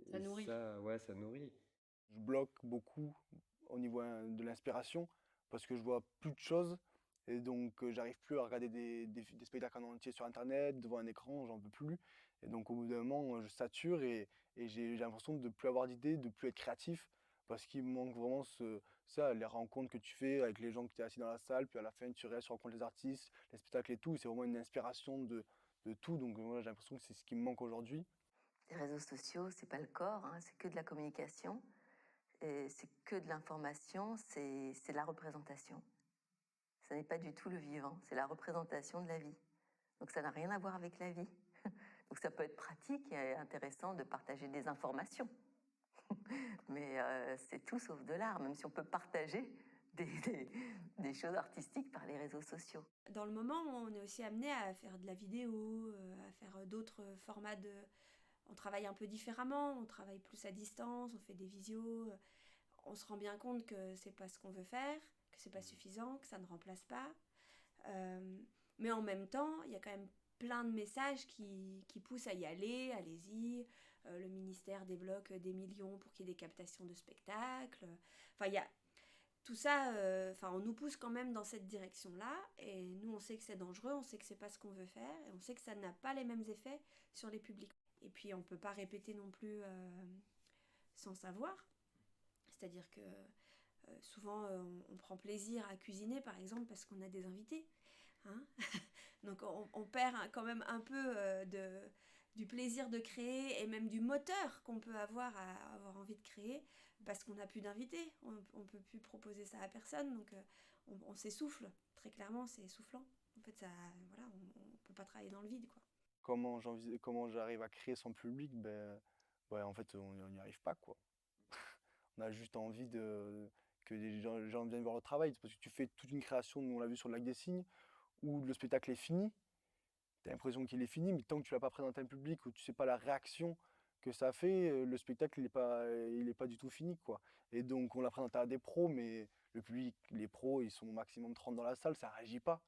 Ça nourrit. Ça nourrit. Je bloque beaucoup au niveau de l'inspiration parce que je vois plus de choses et donc j'arrive plus à regarder des spectacles en entier sur internet, devant un écran, j'en peux plus. Et donc au bout d'un moment, je sature et j'ai l'impression de plus avoir d'idées, de plus être créatif parce qu'il me manque vraiment ça, les rencontres que tu fais avec les gens que tu es assis dans la salle, puis à la fin tu restes, tu rencontres les artistes, les spectacles et tout, c'est vraiment une inspiration de tout. Donc voilà, j'ai l'impression que c'est ce qui me manque aujourd'hui. Les réseaux sociaux, c'est pas le corps, hein, c'est que de la communication, et c'est que de l'information, c'est de la représentation. Ça n'est pas du tout le vivant, c'est la représentation de la vie. Donc ça n'a rien à voir avec la vie. Donc ça peut être pratique et intéressant de partager des informations. Mais c'est tout sauf de l'art, même si on peut partager des choses artistiques par les réseaux sociaux. Dans le moment, on est aussi amené à faire de la vidéo, à faire d'autres formats de... On travaille un peu différemment, on travaille plus à distance, on fait des visios. On se rend bien compte que c'est pas ce qu'on veut faire, que c'est pas suffisant, que ça ne remplace pas. Mais en même temps, il y a quand même plein de messages qui poussent à y aller, allez-y. Le ministère débloque des millions pour qu'il y ait des captations de spectacles. Enfin, il y a tout ça, on nous pousse quand même dans cette direction-là. Et nous, on sait que c'est dangereux, on sait que c'est pas ce qu'on veut faire, et on sait que ça n'a pas les mêmes effets sur les publics. Et puis, on peut pas répéter non plus sans savoir. C'est-à-dire que souvent, on prend plaisir à cuisiner, par exemple, parce qu'on a des invités. Hein. Donc, on perd quand même un peu du plaisir de créer et même du moteur qu'on peut avoir à avoir envie de créer parce qu'on n'a plus d'invités. On ne peut plus proposer ça à personne. Donc, on s'essouffle. Très clairement, c'est essoufflant. En fait, on ne peut pas travailler dans le vide, quoi. Comment j'arrive à créer son public, en fait, on n'y arrive pas, quoi. On a juste envie que les gens viennent voir le travail. Parce que tu fais toute une création, nous on l'a vu sur le Lac des Cygnes, où le spectacle est fini. Tu as l'impression qu'il est fini, mais tant que tu ne l'as pas présenté à un public, ou tu ne sais pas la réaction que ça fait, le spectacle il est pas du tout fini, quoi. Et donc on l'a présenté à des pros, mais le public, les pros, ils sont au maximum 30 dans la salle, ça ne réagit pas.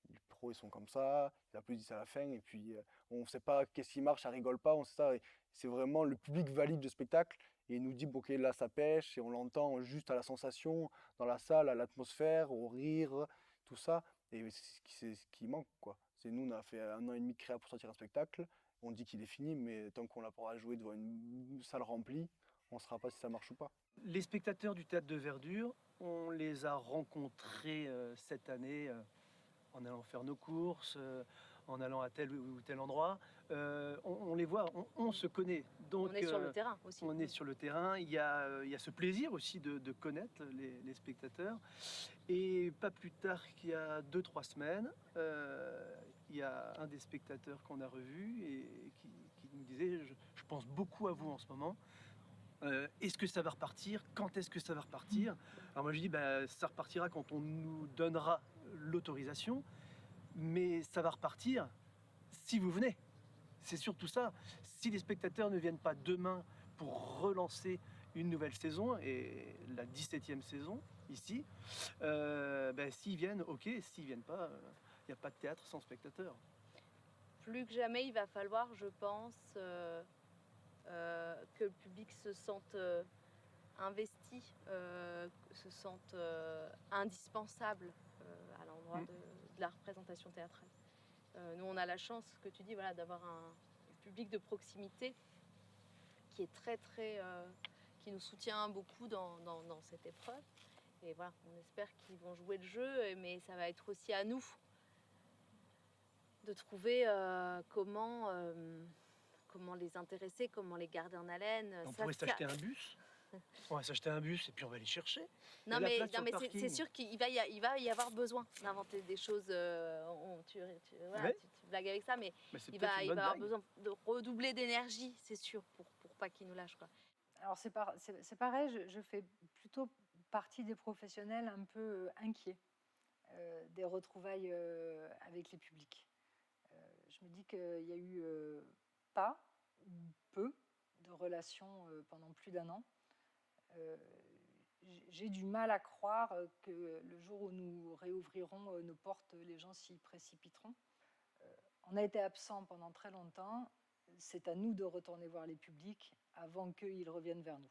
Les pros, ils sont comme ça, ils applaudissent à la fin, et puis on ne sait pas qu'est-ce qui marche, ça rigole pas, on sait ça. C'est vraiment le public valide le spectacle, et il nous dit, bon, ok, là ça pêche, et on l'entend juste à la sensation, dans la salle, à l'atmosphère, au rire, tout ça. Et c'est ce qui manque, quoi. Nous, on a fait 1 an et demi de créa pour sortir un spectacle, on dit qu'il est fini, mais tant qu'on l'a pas joué devant une salle remplie, on ne saura pas si ça marche ou pas. Les spectateurs du Théâtre de Verdure, on les a rencontrés cette année en allant faire nos courses, en allant à tel ou tel endroit. On les voit, on se connaît. Donc, on est sur le terrain aussi. On est sur le terrain. Il y a ce plaisir aussi de connaître les spectateurs. Et pas plus tard qu'il y a 2-3 semaines, il y a un des spectateurs qu'on a revu et qui nous disait je pense beaucoup à vous en ce moment. Est-ce que ça va repartir? Quand est-ce que ça va repartir? Alors moi je dis ça repartira quand on nous donnera l'autorisation, mais ça va repartir si vous venez. C'est surtout ça. Si les spectateurs ne viennent pas demain pour relancer une nouvelle saison, et la 17e saison ici, s'ils viennent, ok, s'ils viennent pas, il n'y a pas de théâtre sans spectateurs. Plus que jamais, il va falloir, je pense, que le public se sente investi, se sente indispensable à l'endroit de la représentation théâtrale. Nous, on a la chance, que tu dis, voilà, d'avoir un public de proximité qui est très, très... qui nous soutient beaucoup dans cette épreuve. Et voilà, on espère qu'ils vont jouer le jeu, mais ça va être aussi à nous de trouver comment les intéresser, comment les garder en haleine. On pourrait s'acheter un bus. On va s'acheter un bus et puis on va aller chercher. Il y a Non la mais, place sur le c'est parking. sûr qu'il va y avoir besoin d'inventer des choses. Voilà, Ouais. tu blagues avec ça, mais c'est il peut-être va une y bonne avoir blague. besoin de redoubler d'énergie, c'est sûr, pour pas qu'il nous lâche, quoi. Alors c'est pareil, je fais plutôt partie des professionnels un peu inquiets des retrouvailles avec les publics. Je me dis qu'il y a eu pas ou peu de relations pendant plus d'1 an. J'ai du mal à croire que le jour où nous réouvrirons nos portes, les gens s'y précipiteront. On a été absent pendant très longtemps. C'est à nous de retourner voir les publics avant qu'ils reviennent vers nous.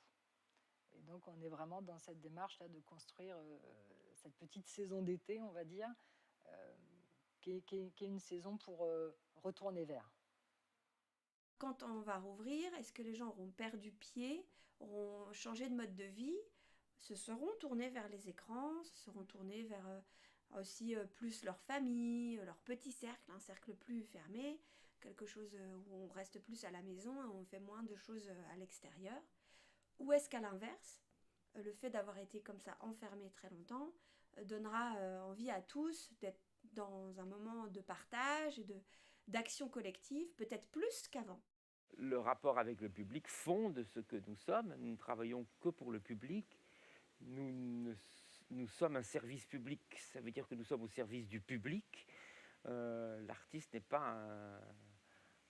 Et donc, on est vraiment dans cette démarche-là de construire cette petite saison d'été, on va dire, qui est une saison pour retourner vers. Quand on va rouvrir, est-ce que les gens auront perdu pied, auront changé de mode de vie, se seront tournés vers les écrans, se seront tournés vers aussi plus leur famille, leur petit cercle, un cercle plus fermé, quelque chose où on reste plus à la maison et on fait moins de choses à l'extérieur? Ou est-ce qu'à l'inverse, le fait d'avoir été comme ça enfermé très longtemps donnera envie à tous d'être dans un moment de partage et d'action collective, peut-être plus qu'avant? Le rapport avec le public fonde ce que nous sommes. Nous ne travaillons que pour le public. Nous sommes un service public, ça veut dire que nous sommes au service du public. L'artiste n'est pas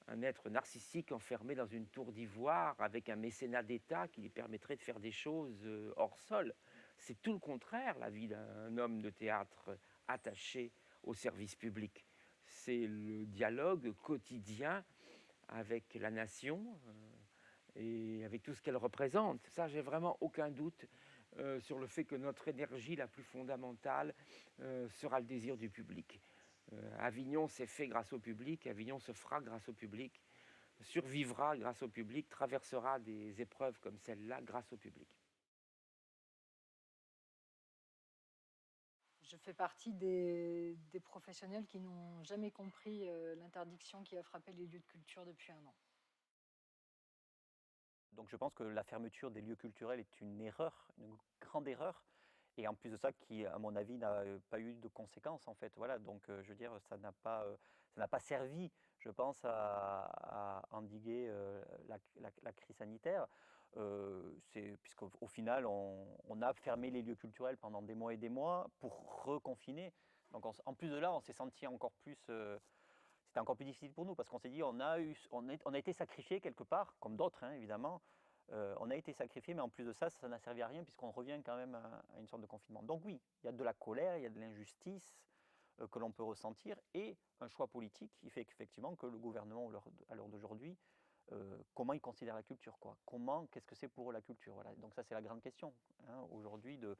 un être narcissique enfermé dans une tour d'ivoire avec un mécénat d'État qui lui permettrait de faire des choses hors sol. C'est tout le contraire, la vie d'un homme de théâtre attaché au service public. C'est le dialogue quotidien avec la nation et avec tout ce qu'elle représente. Ça, j'ai vraiment aucun doute sur le fait que notre énergie la plus fondamentale sera le désir du public. Avignon s'est fait grâce au public, Avignon se fera grâce au public, survivra grâce au public, traversera des épreuves comme celle-là grâce au public. Je fais partie des professionnels qui n'ont jamais compris l'interdiction qui a frappé les lieux de culture depuis 1 an. Donc je pense que la fermeture des lieux culturels est une erreur, une grande erreur, et en plus de ça, qui, à mon avis, n'a pas eu de conséquences, en fait. Voilà, donc je veux dire, ça n'a pas servi, je pense, à endiguer la crise sanitaire. Puisqu'au final, on a fermé les lieux culturels pendant des mois et des mois pour reconfiner. Donc en plus de là, on s'est senti encore plus... c'était encore plus difficile pour nous parce qu'on s'est dit on a été sacrifié quelque part, comme d'autres hein, évidemment. On a été sacrifié, mais en plus de ça, ça n'a servi à rien puisqu'on revient quand même à une sorte de confinement. Donc oui, il y a de la colère, il y a de l'injustice que l'on peut ressentir et un choix politique qui fait qu'effectivement que le gouvernement à l'heure d'aujourd'hui, comment il considère la culture, quoi. Qu'est-ce que c'est pour eux la culture, voilà. Donc ça c'est la grande question hein, aujourd'hui de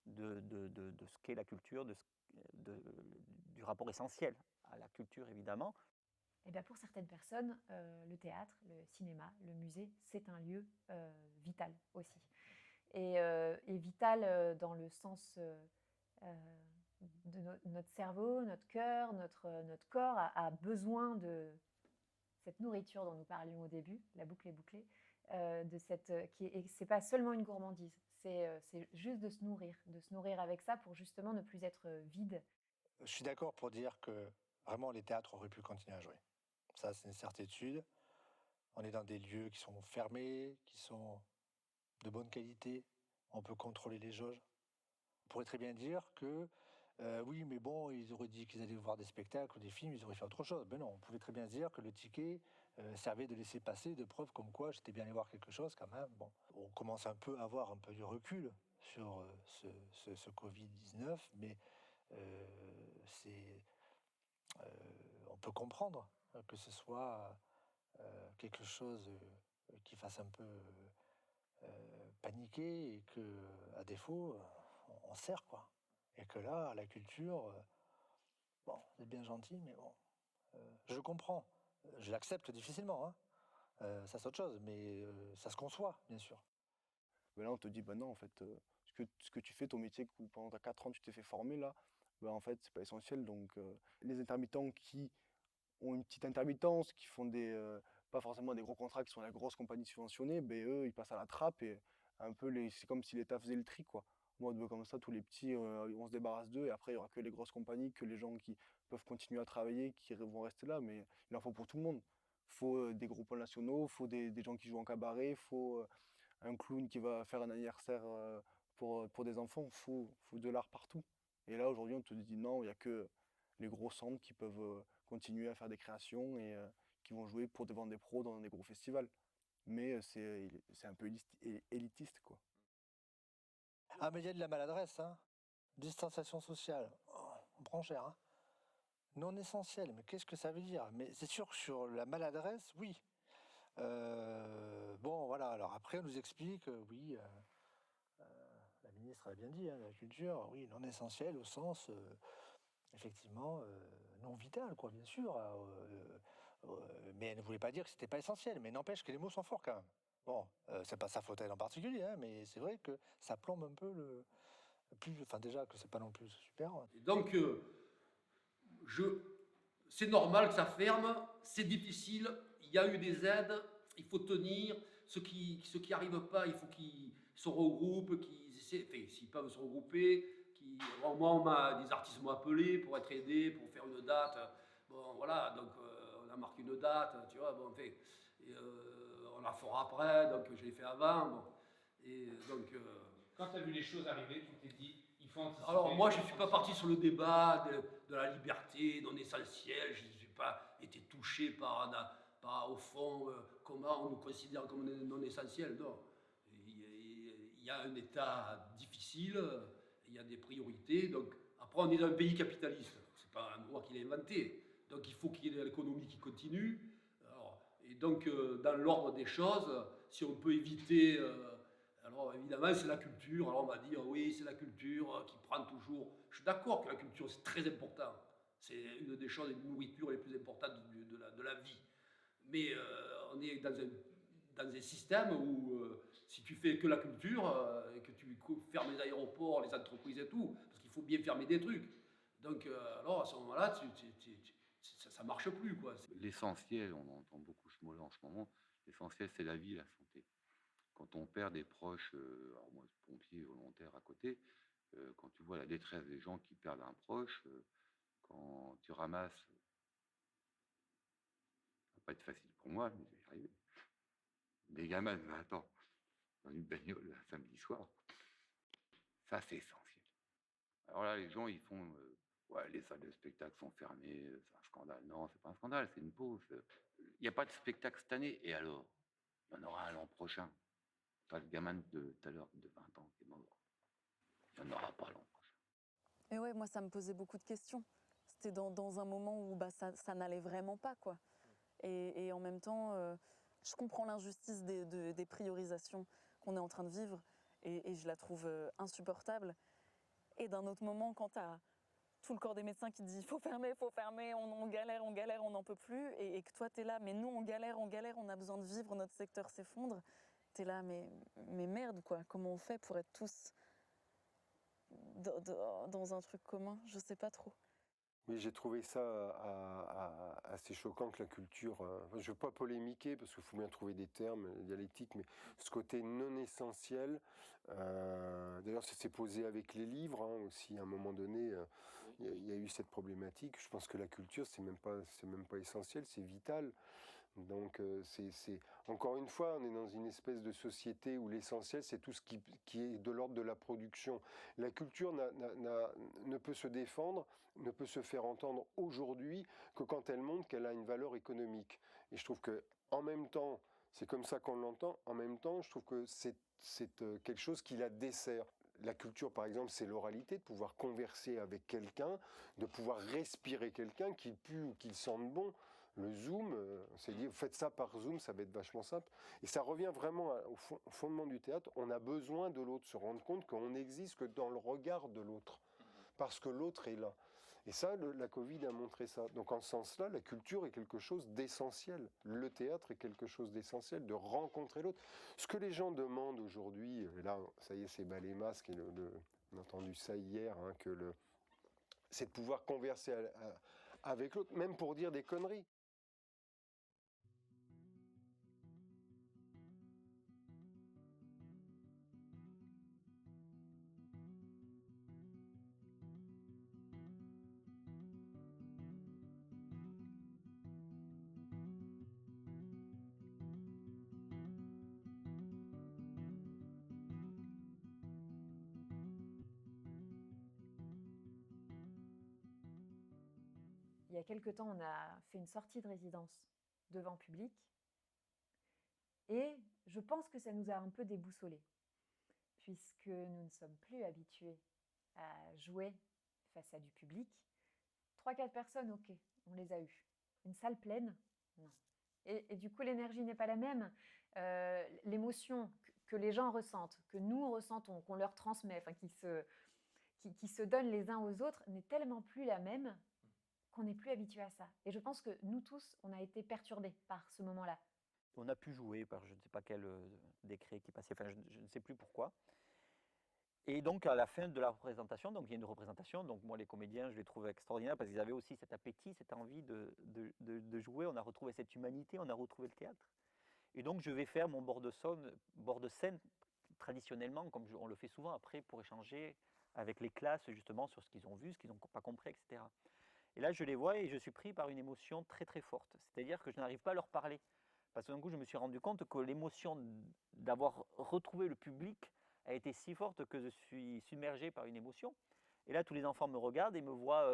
ce qu'est la culture, du rapport essentiel à la culture évidemment. Et bien pour certaines personnes, le théâtre, le cinéma, le musée, c'est un lieu vital aussi. Et vital dans le sens de notre cerveau, notre cœur, notre corps a besoin de cette nourriture dont nous parlions au début, la boucle est bouclée, c'est pas seulement une gourmandise, c'est juste de se nourrir avec ça pour justement ne plus être vide. Je suis d'accord pour dire que vraiment les théâtres auraient pu continuer à jouer. Ça, c'est une certitude. On est dans des lieux qui sont fermés, qui sont de bonne qualité. On peut contrôler les jauges. On pourrait très bien dire que, oui, mais bon, ils auraient dit qu'ils allaient voir des spectacles ou des films, ils auraient fait autre chose. Ben non, on pouvait très bien se dire que le ticket servait de laisser passer, de preuve comme quoi j'étais bien allé voir quelque chose quand même. Bon, on commence un peu à avoir un peu du recul sur ce Covid-19, mais on peut comprendre que ce soit quelque chose qui fasse un peu paniquer et que, à défaut, on sert quoi. Et que là, la culture, bon, c'est bien gentil, mais bon, je comprends, je l'accepte difficilement, hein. Ça c'est autre chose, mais ça se conçoit, bien sûr. Mais là, on te dit, bah non, en fait, ce que tu fais, ton métier, où pendant 4 ans tu t'es fait former, là, bah en fait, c'est pas essentiel. Donc, les intermittents qui ont une petite intermittence, qui font pas forcément des gros contrats, qui sont la grosse compagnie subventionnée, ben eux, ils passent à la trappe et un peu c'est comme si l'État faisait le tri, quoi. En mode, comme ça, tous les petits, on se débarrasse d'eux, et après, il n'y aura que les grosses compagnies, que les gens qui peuvent continuer à travailler, qui vont rester là, mais il en faut pour tout le monde. Il faut des groupes nationaux, il faut des gens qui jouent en cabaret, il faut un clown qui va faire un anniversaire pour des enfants, il faut de l'art partout. Et là, aujourd'hui, on te dit non, il n'y a que les gros centres qui peuvent continuer à faire des créations et qui vont jouer pour devant des pros dans des gros festivals. Mais c'est un peu élitiste, quoi. Ah, mais il y a de la maladresse, hein. Distanciation sociale, oh, on prend cher, hein. Non essentiel, mais qu'est-ce que ça veut dire? Mais c'est sûr que sur la maladresse, oui. Bon, voilà, alors après, on nous explique, oui, la ministre a bien dit, hein, la culture, oui, non essentiel au sens, effectivement, non vital, quoi, bien sûr. Mais elle ne voulait pas dire que c'était pas essentiel, mais n'empêche que les mots sont forts quand même. Bon, c'est pas sa faute à elle en particulier, hein, mais c'est vrai que ça plombe un peu enfin déjà que c'est pas non plus super. Et donc, c'est normal que ça ferme, c'est difficile, il y a eu des aides, il faut tenir. Ceux qui n'arrivent pas, il faut qu'ils se regroupent, qu'ils essaient, enfin, s'ils peuvent se regrouper. Moi, des artistes m'ont appelé pour être aidés, pour faire une date. Bon, voilà, donc on a marqué une date, tu vois, bon, enfin, on la fera après, donc je l'ai fait avant. Bon, et donc. Quand tu as vu les choses arriver, tu t'es dit, il faut anticiper. Alors moi, je ne suis pas parti sur le débat de la liberté non essentielle, je n'ai pas été touché par au fond, comment on nous considère comme non essentiel. Non. Il y a un état difficile, il y a des priorités. Donc, après, on est dans un pays capitaliste, ce n'est pas moi qui l'ai inventé. Donc il faut qu'il y ait l'économie qui continue. Alors, et donc, dans l'ordre des choses, si on peut éviter... alors évidemment, c'est la culture. Alors on va dire, oui, c'est la culture qui prend toujours... Je suis d'accord que la culture, c'est très important. C'est une des choses, une nourriture les plus importantes de la vie. Mais on est dans un système où si tu fais que la culture et que tu fermes les aéroports, les entreprises et tout, parce qu'il faut bien fermer des trucs. Donc alors à ce moment-là, ça ne marche plus, quoi. L'essentiel, on entend beaucoup ce mot-là en ce moment, l'essentiel c'est la vie, la santé. Quand on perd des proches, alors moi, pompier volontaire à côté, quand tu vois la détresse des gens qui perdent un proche, quand tu ramasses, ça va pas être facile pour moi, mais je vais y arriver. Des gamins de 20 ans dans une bagnole un samedi soir, ça c'est essentiel. Alors là, les gens ils font, ouais, les salles de spectacle sont fermées, c'est un scandale. Non, c'est pas un scandale, c'est une pause. Il n'y a pas de spectacle cette année, et alors, il y en aura un l'an prochain. Pas le gamin de tout à l'heure de 20 ans qui est mort. Il n'y en aura pas l'an prochain. Et ouais, moi, ça me posait beaucoup de questions. C'était dans un moment où ça n'allait vraiment pas, quoi. Et en même temps, je comprends l'injustice des priorisations qu'on est en train de vivre et je la trouve insupportable. Et d'un autre moment, quand tu as tout le corps des médecins qui dit « faut fermer, on galère, on n'en peut plus », et que toi, tu es là « mais nous, on galère, on a besoin de vivre, notre secteur s'effondre », tu es là « mais merde, quoi, comment on fait pour être tous dans un truc commun ?» Je sais pas trop. Oui, j'ai trouvé ça assez choquant que la culture... je ne veux pas polémiquer, parce qu'il faut bien trouver des termes dialectiques, mais ce côté non essentiel, d'ailleurs ça s'est posé avec les livres, hein, aussi, à un moment donné, il y a eu cette problématique. Je pense que la culture, c'est même pas essentiel, c'est vital. Donc, encore une fois, on est dans une espèce de société où l'essentiel, c'est tout ce qui est de l'ordre de la production. La culture ne peut se défendre, ne peut se faire entendre aujourd'hui que quand elle montre qu'elle a une valeur économique. Et je trouve que, en même temps, c'est comme ça qu'on l'entend, en même temps, je trouve que c'est quelque chose qui la dessert. La culture, par exemple, c'est l'oralité, de pouvoir converser avec quelqu'un, de pouvoir respirer quelqu'un, qu'il pue ou qu'il sente bon. Le Zoom, on s'est dit, faites ça par Zoom, ça va être vachement simple. Et ça revient vraiment au fondement du théâtre. On a besoin de l'autre, se rendre compte qu'on n'existe que dans le regard de l'autre, parce que l'autre est là. Et ça, la Covid a montré ça. Donc en ce sens-là, la culture est quelque chose d'essentiel. Le théâtre est quelque chose d'essentiel, de rencontrer l'autre. Ce que les gens demandent aujourd'hui, et là, ça y est, c'est bas les masques, et on a entendu ça hier, hein, c'est de pouvoir converser avec l'autre, même pour dire des conneries. y a quelque temps, on a fait une sortie de résidence devant public. Et je pense que ça nous a un peu déboussolés, puisque nous ne sommes plus habitués à jouer face à du public. 3-4 personnes, ok, on les a eues. Une salle pleine, non. Et du coup, l'énergie n'est pas la même. L'émotion que les gens ressentent, que nous ressentons, qu'on leur transmet, enfin, qui se donnent les uns aux autres, n'est tellement plus la même qu'on n'est plus habitué à ça. Et je pense que nous tous, on a été perturbés par ce moment-là. On a pu jouer par je ne sais pas quel décret qui passait, enfin je ne sais plus pourquoi. Et donc à la fin de la représentation, donc il y a une représentation, donc moi les comédiens je les trouve extraordinaires parce qu'ils avaient aussi cet appétit, cette envie de jouer, on a retrouvé cette humanité, on a retrouvé le théâtre. Et donc je vais faire mon bord de scène traditionnellement, comme on le fait souvent après pour échanger avec les classes justement sur ce qu'ils ont vu, ce qu'ils n'ont pas compris, etc. Et là je les vois et je suis pris par une émotion très très forte, c'est-à-dire que je n'arrive pas à leur parler. Parce que d'un coup, je me suis rendu compte que l'émotion d'avoir retrouvé le public a été si forte que je suis submergé par une émotion. Et là, tous les enfants me regardent et me voient,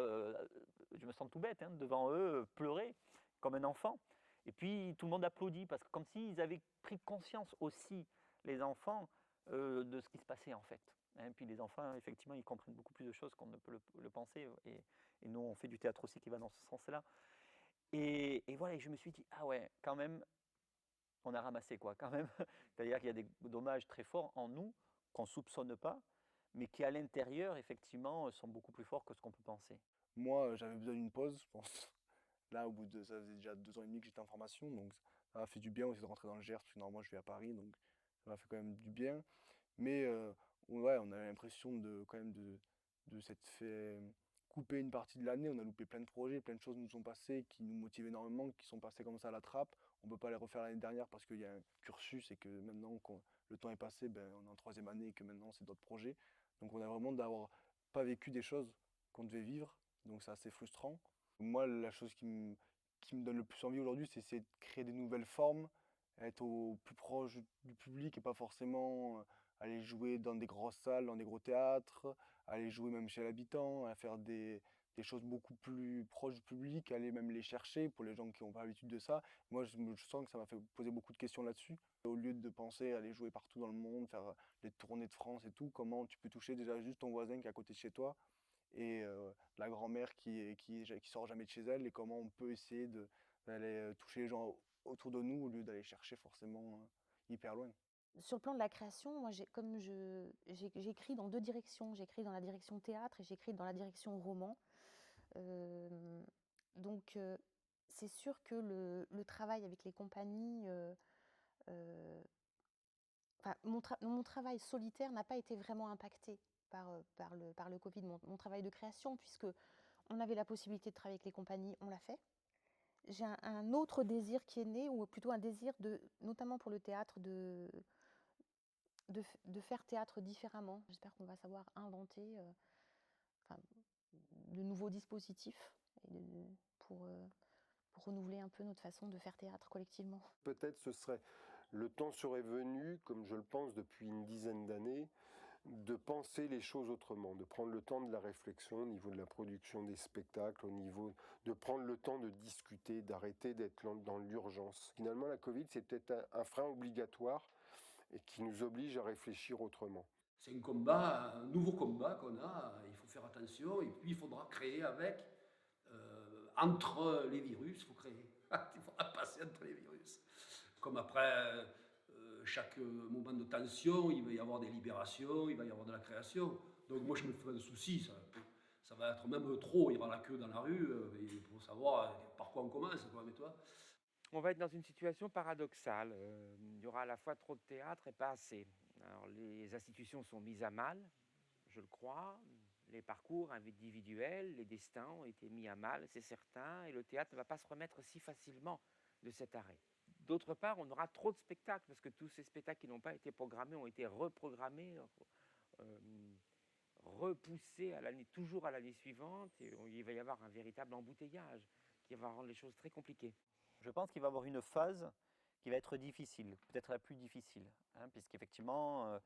je me sens tout bête, hein, devant eux, pleurer comme un enfant. Et puis, tout le monde applaudit, parce que comme s'ils avaient pris conscience aussi, les enfants, de ce qui se passait en fait. Hein, puis les enfants, effectivement, ils comprennent beaucoup plus de choses qu'on ne peut le penser. Et nous, on fait du théâtre aussi qui va dans ce sens-là. Et voilà, et je me suis dit, ah ouais, quand même, on a ramassé quoi quand même. C'est-à-dire qu'il y a des dommages très forts en nous qu'on ne soupçonne pas, mais qui à l'intérieur, effectivement, sont beaucoup plus forts que ce qu'on peut penser. Moi, j'avais besoin d'une pause, je pense. Là, ça faisait déjà 2 ans et demi que j'étais en formation, donc ça m'a fait du bien aussi de rentrer dans le Gers, parce que normalement je vis à Paris, donc ça m'a fait quand même du bien. Mais ouais, on a l'impression quand même de s'être fait couper une partie de l'année. On a loupé plein de projets, plein de choses nous sont passées qui nous motivent énormément, qui sont passées comme ça à la trappe. On ne peut pas les refaire l'année dernière parce qu'il y a un cursus et que maintenant le temps est passé, ben, on est en 3e année et que maintenant c'est d'autres projets. Donc on a vraiment d'avoir pas vécu des choses qu'on devait vivre, donc c'est assez frustrant. Moi, la chose qui me donne le plus envie aujourd'hui, c'est essayer de créer des nouvelles formes, être au plus proche du public et pas forcément aller jouer dans des grosses salles, dans des gros théâtres, aller jouer même chez l'habitant, à faire des choses beaucoup plus proches du public, aller même les chercher pour les gens qui n'ont pas l'habitude de ça. Moi, je sens que ça m'a fait poser beaucoup de questions là-dessus. Au lieu de penser à aller jouer partout dans le monde, faire les tournées de France et tout, comment tu peux toucher déjà juste ton voisin qui est à côté de chez toi et la grand-mère qui sort jamais de chez elle, et comment on peut essayer d'aller toucher les gens autour de nous au lieu d'aller chercher forcément hyper loin. Sur le plan de la création, moi, j'écris dans 2 directions. J'écris dans la direction théâtre et j'écris dans la direction roman. Donc, c'est sûr que le travail avec les compagnies, mon travail solitaire n'a pas été vraiment impacté par le Covid. Mon travail de création, puisque on avait la possibilité de travailler avec les compagnies, on l'a fait. J'ai un autre désir qui est né, ou plutôt un désir, notamment pour le théâtre, de faire théâtre différemment. J'espère qu'on va savoir inventer de nouveaux dispositifs pour renouveler un peu notre façon de faire théâtre collectivement. Peut-être le temps serait venu, comme je le pense depuis une dizaine d'années, de penser les choses autrement, de prendre le temps de la réflexion au niveau de la production des spectacles, de prendre le temps de discuter, d'arrêter d'être dans l'urgence. Finalement, la Covid, c'est peut-être un frein obligatoire et qui nous oblige à réfléchir autrement. C'est un nouveau combat qu'on a, il faut faire attention, et puis il faudra créer avec, entre les virus, il faut créer, il faudra passer entre les virus. Comme après chaque moment de tension, il va y avoir des libérations, il va y avoir de la création. Donc moi je me fais pas de soucis, ça va être même trop, il y aura la queue dans la rue, il faut savoir par quoi on commence, quoi, mais toi. On va être dans une situation paradoxale. Il y aura à la fois trop de théâtre et pas assez. Alors, les institutions sont mises à mal, je le crois. Les parcours individuels, les destins ont été mis à mal, c'est certain. Et le théâtre ne va pas se remettre si facilement de cet arrêt. D'autre part, on aura trop de spectacles, parce que tous ces spectacles qui n'ont pas été programmés ont été reprogrammés, repoussés toujours à l'année suivante. Et il va y avoir un véritable embouteillage qui va rendre les choses très compliquées. Je pense qu'il va y avoir une phase qui va être difficile, peut-être la plus difficile, hein, puisqu'effectivement,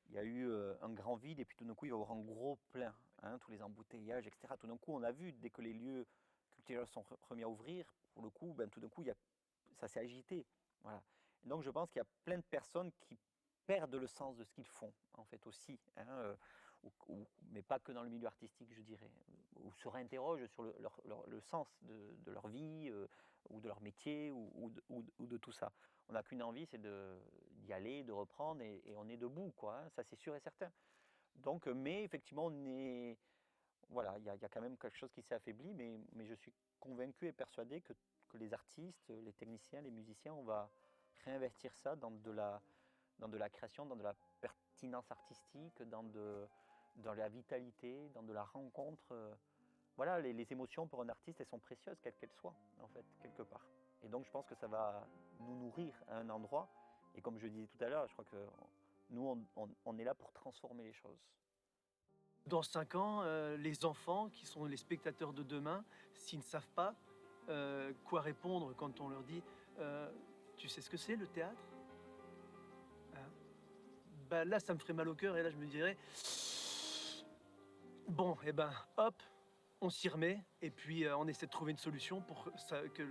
il y a eu un grand vide, et puis tout d'un coup, il va y avoir un gros plein, hein, tous les embouteillages, etc. Tout d'un coup, on a vu, dès que les lieux culturels sont remis à ouvrir, pour le coup, tout d'un coup, ça s'est agité. Voilà. Et donc je pense qu'il y a plein de personnes qui perdent le sens de ce qu'ils font, en fait, aussi, hein, mais pas que dans le milieu artistique, je dirais, ou se réinterrogent sur le sens de leur vie, ou de leur métier, ou de tout ça. On n'a qu'une envie, c'est d'y aller, de reprendre, et on est debout, quoi, hein, ça c'est sûr et certain. Donc, mais effectivement, voilà, il y a quand même quelque chose qui s'est affaibli, mais je suis convaincu et persuadé que les artistes, les techniciens, les musiciens, on va réinvestir ça dans de la création, dans de la pertinence artistique, dans la vitalité, dans de la rencontre. Voilà, les émotions pour un artiste, elles sont précieuses, quelles qu'elles soient, en fait, quelque part. Et donc, je pense que ça va nous nourrir à un endroit. Et comme je disais tout à l'heure, je crois que nous, on est là pour transformer les choses. Dans 5 ans, les enfants qui sont les spectateurs de demain, s'ils ne savent pas quoi répondre quand on leur dit tu sais ce que c'est le théâtre, hein? Là, ça me ferait mal au cœur et là, je me dirais bon, et hop, on s'y remet et puis on essaie de trouver une solution pour que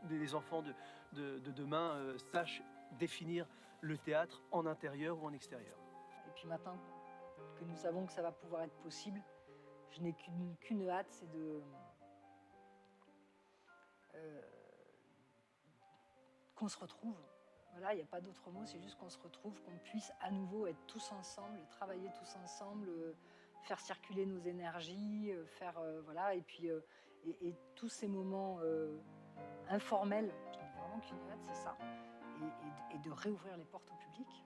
les enfants de demain sachent définir le théâtre en intérieur ou en extérieur. Et puis maintenant que nous savons que ça va pouvoir être possible, je n'ai qu'une hâte, c'est qu'on se retrouve. Voilà, il n'y a pas d'autre mot, c'est juste qu'on se retrouve, qu'on puisse à nouveau être tous ensemble, travailler tous ensemble, faire circuler nos énergies, voilà, et puis et tous ces moments informels, je n'ai vraiment qu'une hâte, c'est ça, et de réouvrir les portes au public.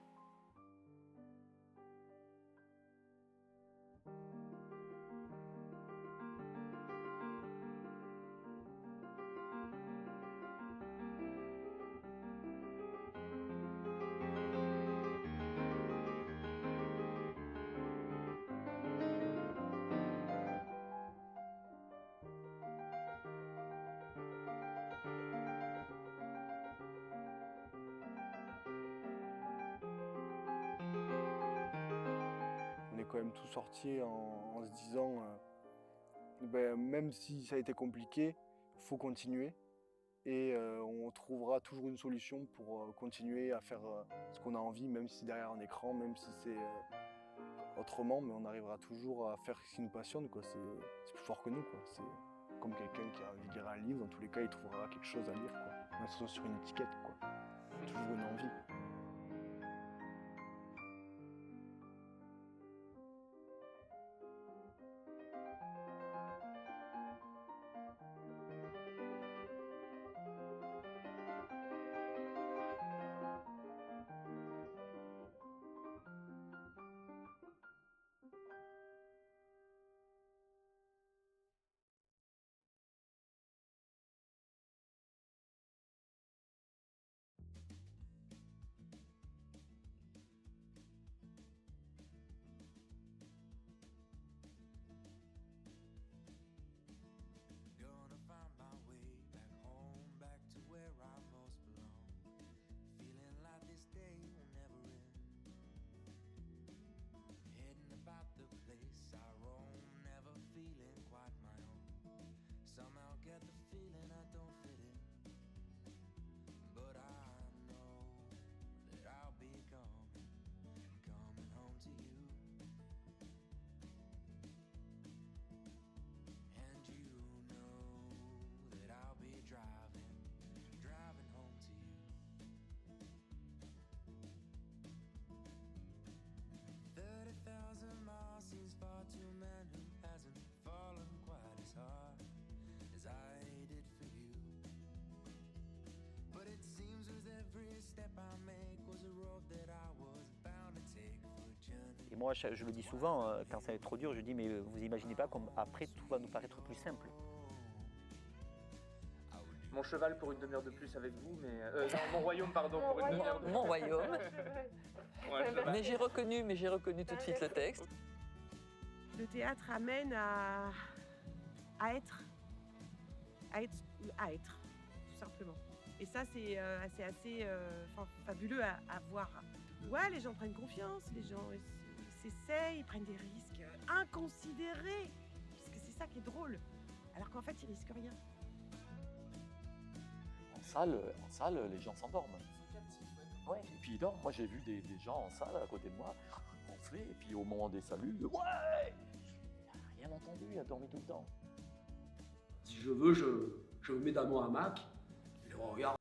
Quand même tout sorti en se disant même si ça a été compliqué, il faut continuer et on trouvera toujours une solution pour continuer à faire ce qu'on a envie, même si c'est derrière un écran, même si c'est autrement, mais on arrivera toujours à faire ce qui nous passionne, quoi. C'est plus fort que nous, quoi. C'est comme quelqu'un qui a envie de lire un livre, dans tous les cas il trouvera quelque chose à lire, quoi. Même si ce soit sur une étiquette, quoi. Toujours une envie. Et moi, je le dis souvent, quand ça va être trop dur, je dis, mais vous imaginez pas comme après tout va nous paraître plus simple. Mon cheval pour une demi-heure de plus avec vous, mais non, mon royaume, pardon, pour une demi-heure de plus. Mon royaume. Ouais, mais j'ai reconnu tout de suite le texte. Le théâtre amène à être, tout simplement. Et ça, c'est assez fabuleux à voir. Ouais, les gens prennent confiance, les gens s'essayent, ils prennent des risques inconsidérés, parce que c'est ça qui est drôle. Alors qu'en fait, ils risquent rien. salle, les gens s'endorment. Ouais, et puis ils dorment. Moi, j'ai vu des gens en salle à côté de moi ronfler, et puis au moment des saluts, ouais, il n'a rien entendu, il a dormi tout le temps. Si je veux, je me mets dans mon hamac, je les regarde